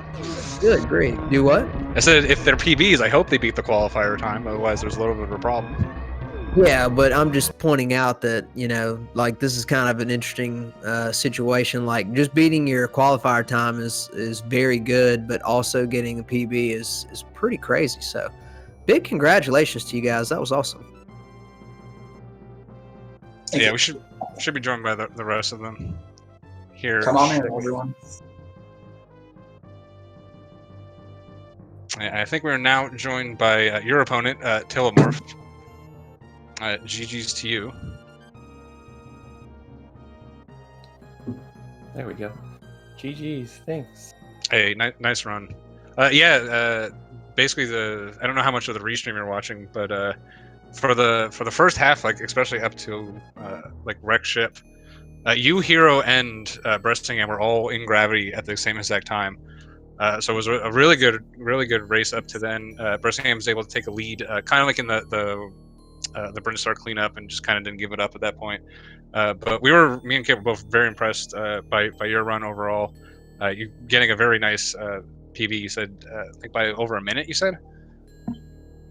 Good grief. Do what? I said if they're PBs, I hope they beat the qualifier time. Otherwise, there's a little bit of a problem. Yeah, but I'm just pointing out that, like this is kind of an interesting situation. Like just beating your qualifier time is very good, but also getting a PB is pretty crazy. So big congratulations to you guys. That was awesome. Yeah, we should be joined by the rest of them. Here. Come on in, everyone. I think we're now joined by your opponent, Tilimorf. GG's to you. There we go. GG's, thanks. Hey, nice run. Basically I don't know how much of the restream you're watching, but for the first half, like especially up to Wreck Ship, you, Hero, and Bressingham were all in gravity at the same exact time. So it was a really good race up to then. Bressingham was able to take a lead, kind of like in the Brinstar cleanup, and just kind of didn't give it up at that point. But me and Kip were both very impressed by your run overall. You getting a very nice PB. You said I think by over a minute. You said.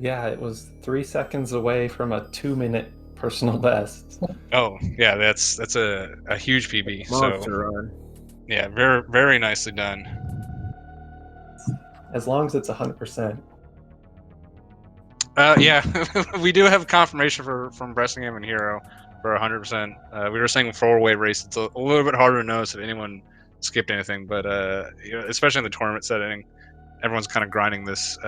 Yeah, it was 3 seconds away from a 2-minute personal best. Oh yeah, that's a huge PB. Monster run. Yeah, very very nicely done. As long as it's 100%. Yeah, we do have confirmation from Bressingham and Hero for 100%. We were saying 4-way race, it's a little bit harder to notice if anyone skipped anything, but especially in the tournament setting, everyone's kind of grinding this.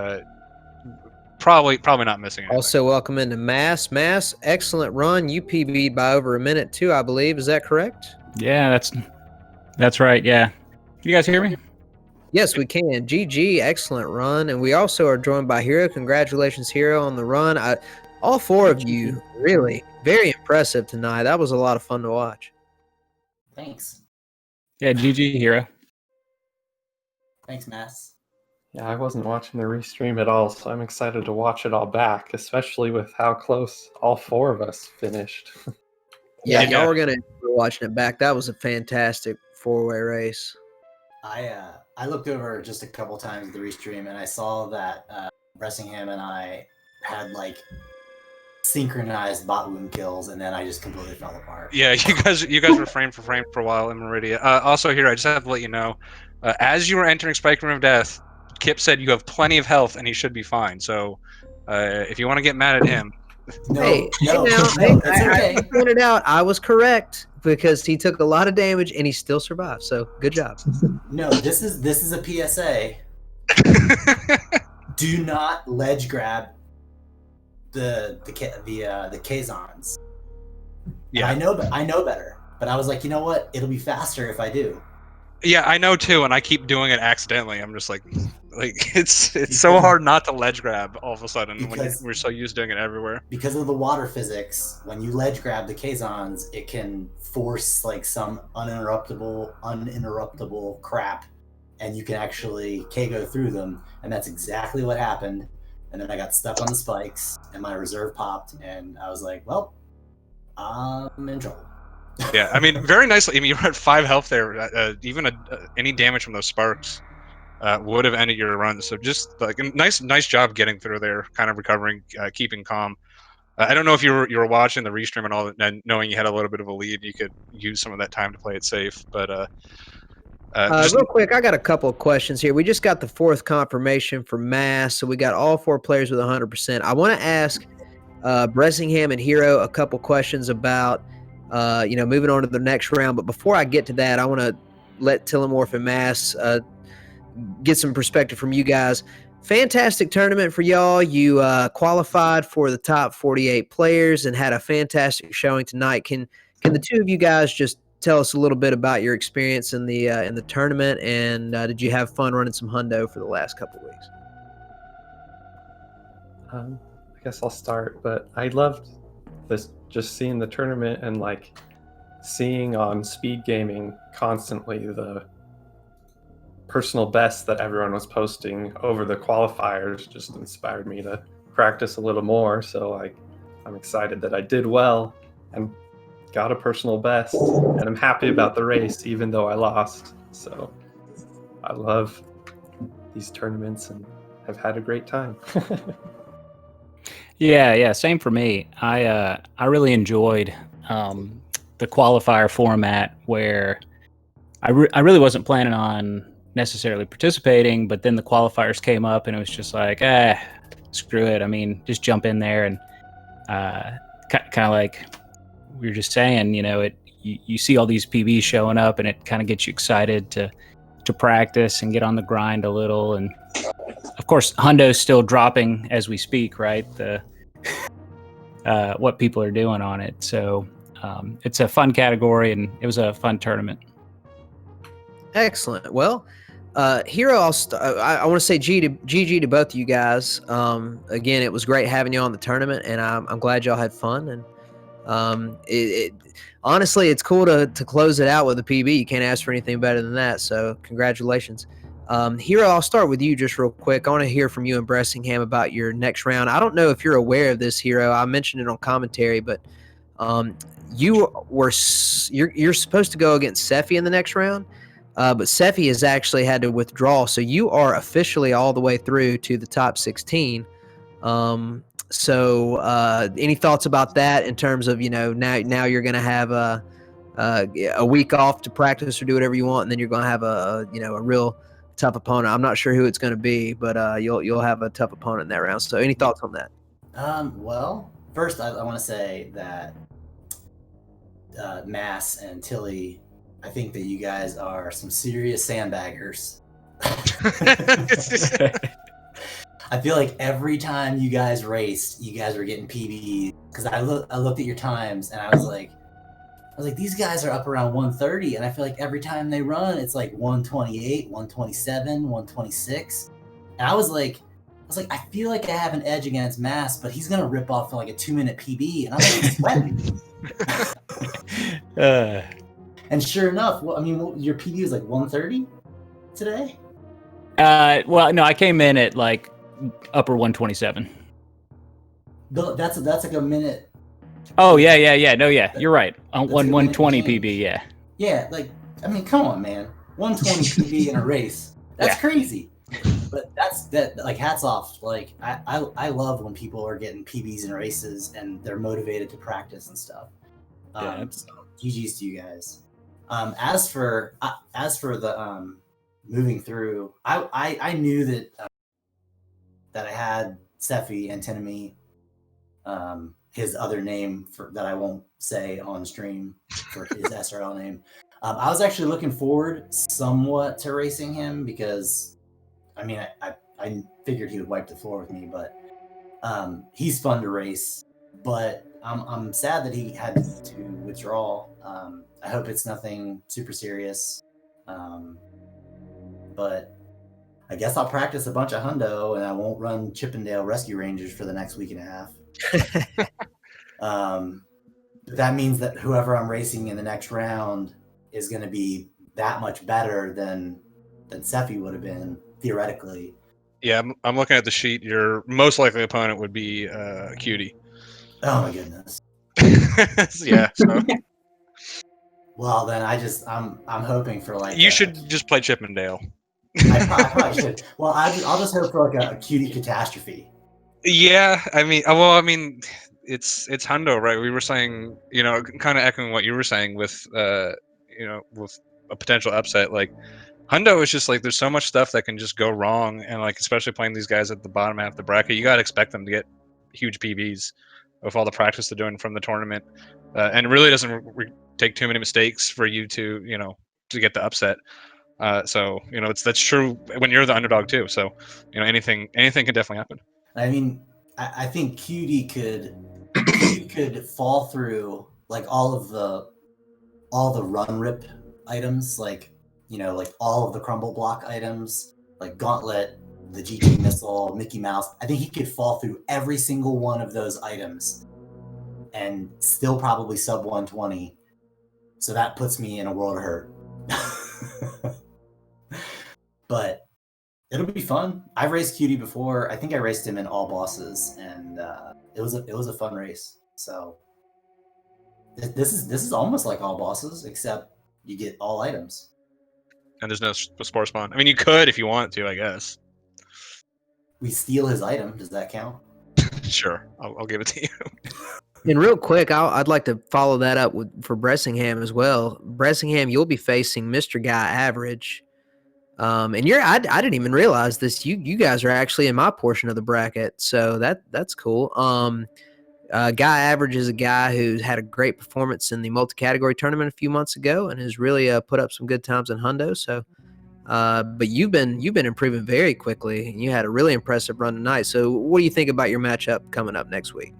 Probably not missing anything. Also, welcome into Mass. Mass, excellent run. You PB'd by over a minute too, I believe. Is that correct? Yeah, that's right. Yeah, can you guys hear me? Yes, we can. GG, excellent run. And we also are joined by Hero. Congratulations, Hero, on the run. All four of you, really, very impressive tonight. That was a lot of fun to watch. Thanks. Yeah, GG, Hero. Thanks, Mass. Yeah, I wasn't watching the restream at all, so I'm excited to watch it all back, especially with how close all four of us finished. Yeah, Yeah. y'all were going to enjoy watching it back. That was a fantastic four-way race. I looked over just a couple times the restream, and I saw that Bressingham and I had like synchronized bot wound kills, and then I just completely fell apart. Yeah, you guys were frame for frame for a while in Meridia. Also, here I just have to let you know, as you were entering Spike Room of Death, Kip said you have plenty of health and he should be fine. So, if you want to get mad at him, No, Hey, no, now, no, it's I okay. pointed out I was correct because he took a lot of damage and he still survived. So good job. No, this is a PSA. Do not ledge grab the Kazons. yeah, And I know better, but I was like, you know what? It'll be faster if I do. yeah, I know too, and I keep doing it accidentally. I'm just like it's so hard not to ledge grab all of a sudden when Because- we're so used to doing it everywhere. Because of the water physics, when you ledge grab the Kazons, it can force like some uninterruptible crap, and you can actually K-go through them, and that's exactly what happened. And then I got stuck on the spikes, and my reserve popped, and I was like, well, I'm in trouble. Yeah, I mean, very nicely. I mean, you were at 5 health there. Even any damage from those sparks would have ended your run. So just like nice job getting through there, kind of recovering, keeping calm. I don't know if you were watching the restream and all that, and knowing you had a little bit of a lead, you could use some of that time to play it safe. But just Real quick, I got a couple of questions here. We just got the fourth confirmation for Mass, so we got all four players with 100%. I want to ask Bressingham and Hero a couple questions about, moving on to the next round. But before I get to that, I want to let Tilimorf and Mass get some perspective from you guys. Fantastic tournament for y'all. You qualified for the top 48 players and had a fantastic showing tonight. Can the two of you guys just tell us a little bit about your experience in the tournament, and did you have fun running some hundo for the last couple of weeks? I guess I'll start, but I loved this, just seeing the tournament and like seeing on SpeedGaming constantly the personal best that everyone was posting over the qualifiers just inspired me to practice a little more. So I'm excited that I did well and got a personal best, and I'm happy about the race even though I lost. So I love these tournaments and have had a great time. Yeah, same for me. I really enjoyed the qualifier format where I really wasn't planning on necessarily participating, but then the qualifiers came up and it was just like, screw it. I mean, just jump in there and kind of like we were just saying, you see all these PBs showing up and it kind of gets you excited to practice and get on the grind a little. And of course, hundo's still dropping as we speak, right? The what people are doing on it. So it's a fun category and it was a fun tournament. Excellent. Well, Hero, I want to say GG to both of you guys. Again, it was great having you on the tournament, and I'm glad y'all had fun. And honestly, it's cool to close it out with a PB. You can't ask for anything better than that. So congratulations. Hero, I'll start with you just real quick. I want to hear from you and Bressingham about your next round. I don't know if you're aware of this, Hero. I mentioned it on commentary, but you're supposed to go against Sephi in the next round. But Sephi has actually had to withdraw, so you are officially all the way through to the top 16. So any thoughts about that in terms of, now you're going to have a week off to practice or do whatever you want, and then you're going to have a real tough opponent. I'm not sure who it's going to be, but you'll have a tough opponent in that round. So any thoughts on that? Well, first I want to say that Mass and Tilly, I think that you guys are some serious sandbaggers. I feel like every time you guys raced, you guys were getting PBs. Because I looked at your times and I was like, I was like, these guys are up around 130, and I feel like every time they run, it's like 128, 127, 126. And I was like, I feel like I have an edge against Mass, but he's gonna rip off like a 2-minute PB, and I'm like sweating. And sure enough, your PB was like 130 today. Well, no, I came in at like upper 127. That's like a minute. Oh yeah. No, yeah, you're right. On That's like 120 change. PB, yeah. Yeah, like come on, man. 120 PB in a race. That's crazy. But like hats off. Like I love when people are getting PBs in races and they're motivated to practice and stuff. So GG's to you guys. As for the moving through, I knew that I had Sephi and Tenemy, his other name that I won't say on stream for his SRL name. I was actually looking forward somewhat to racing him because, I figured he would wipe the floor with me, but he's fun to race. But I'm sad that he had to withdraw. I hope it's nothing super serious. But I guess I'll practice a bunch of hundo and I won't run Chippendale Rescue Rangers for the next week and a half. That means that whoever I'm racing in the next round is going to be that much better than Sephi would have been theoretically. Yeah, I'm looking at the sheet. Your most likely opponent would be Cutie. Oh my goodness. Yeah. So. Well, then I'm hoping for like you should just play Chippendale. I probably should. Well, I'll just hope for like a Cutie catastrophe. Yeah, it's hundo, right? We were saying, kind of echoing what you were saying with with a potential upset. Like hundo is just like there's so much stuff that can just go wrong, and like especially playing these guys at the bottom half of the bracket, you gotta expect them to get huge PBs with all the practice they're doing from the tournament, and it really doesn't take too many mistakes for you to to get the upset. So that's true when you're the underdog too. So anything can definitely happen. I think Cutie could fall through like all the run rip items, like like all of the crumble block items, like Gauntlet, the GT missile, Mickey Mouse. I think he could fall through every single one of those items and still probably sub 120. So that puts me in a world of hurt. But it'll be fun. I've raced Cutie before. I think I raced him in all bosses, and it was a fun race. So this is almost like all bosses, except you get all items. And there's no spore spawn. I mean, you could if you want to, I guess. We steal his item. Does that count? Sure, I'll give it to you. And real quick, I'd like to follow that up for Bressingham as well. Bressingham, you'll be facing Mr. Guy Average. And I didn't even realize this. You guys are actually in my portion of the bracket, so that's cool. Guy Average is a guy who's had a great performance in the multi-category tournament a few months ago and has really put up some good times in hundo. So, but you've been improving very quickly, and you had a really impressive run tonight. So, what do you think about your matchup coming up next week?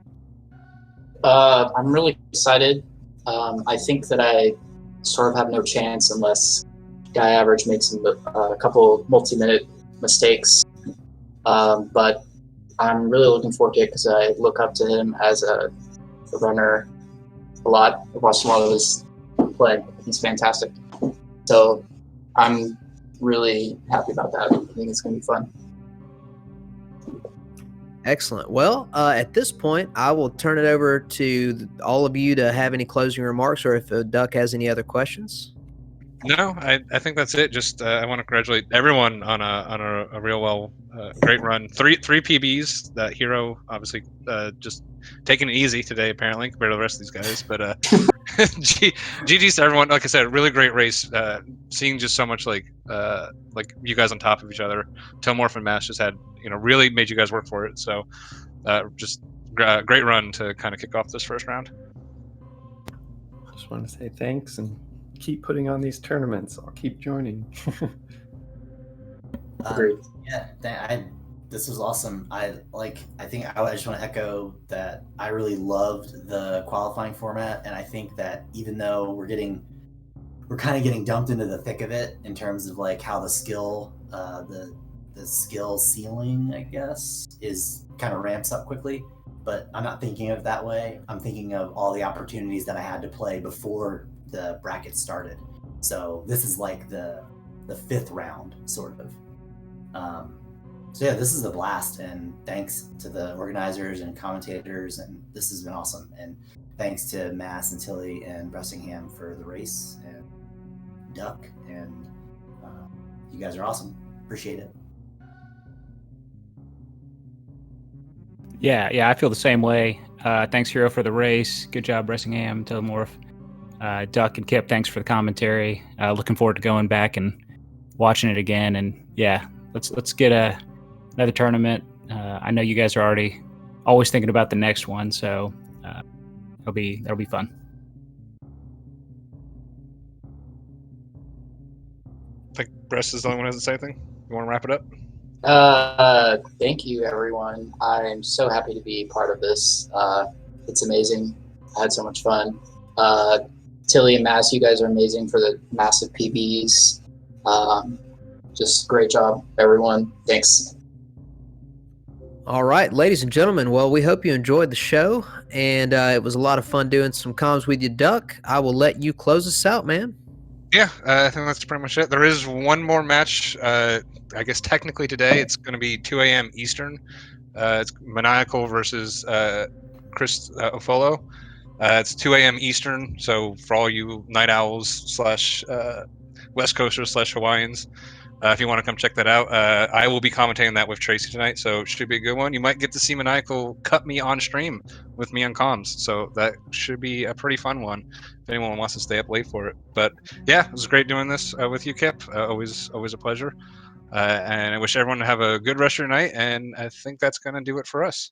I'm really excited. I think that I sort of have no chance unless Guy Average makes a couple multi-minute mistakes. But I'm really looking forward to it because I look up to him as a runner a lot. I've watched a lot of his play. He's fantastic. So I'm really happy about that. I think it's going to be fun. Excellent. Well, at this point, I will turn it over to all of you to have any closing remarks, or if Duck has any other questions. No, I think that's it. Just I want to congratulate everyone on a real great run. Three PBs. That Hero obviously just taking it easy today apparently compared to the rest of these guys. But GG's to everyone. Like I said, really great race. Seeing just so much like you guys on top of each other. Tilimorf and Mass just had really made you guys work for it. So just great run to kind of kick off this first round. I just want to say thanks and keep putting on these tournaments. I'll keep joining. Agreed. Yeah, this was awesome. I think I just want to echo that I really loved the qualifying format, and I think that even though we're kind of getting dumped into the thick of it in terms of like how the skill ceiling, I guess, is kind of ramps up quickly. But I'm not thinking of it that way. I'm thinking of all the opportunities that I had to play before the bracket started. So this is like the fifth round, sort of. So yeah, this is a blast, and thanks to the organizers and commentators, and this has been awesome. And thanks to Mass and Tilly and Bressingham for the race, and Duck, and you guys are awesome. Appreciate it. Yeah, I feel the same way. Thanks, Hero, for the race. Good job, Bressingham, Tilimorf, Duck, and Kip. Thanks for the commentary. Looking forward to going back and watching it again. And yeah, let's get another tournament. I know you guys are always thinking about the next one, so that'll be fun. I think Bress is the only one who hasn't said anything. You want to wrap it up? Thank you, everyone. I'm so happy to be part of this. It's amazing. I had so much fun. Tilly and Mass, you guys are amazing for the massive PBs. Just great job, everyone. Thanks. All right, ladies and gentlemen. Well, we hope you enjoyed the show, and it was a lot of fun doing some comms with you, Duck. I will let you close us out, man. Yeah, I think that's pretty much it. There is one more match. I guess technically today it's going to be 2 a.m. Eastern. It's Maniacal versus Chris Ofolo. It's 2 a.m. Eastern. So for all you night owls / West Coasters / Hawaiians, if you want to come check that out, I will be commentating that with Tracy tonight. So it should be a good one. You might get to see Maniacal cut me on stream with me on comms. So that should be a pretty fun one if anyone wants to stay up late for it. But yeah, it was great doing this with you, Kip. Always a pleasure. And I wish everyone to have a good rest of your night. And I think that's going to do it for us.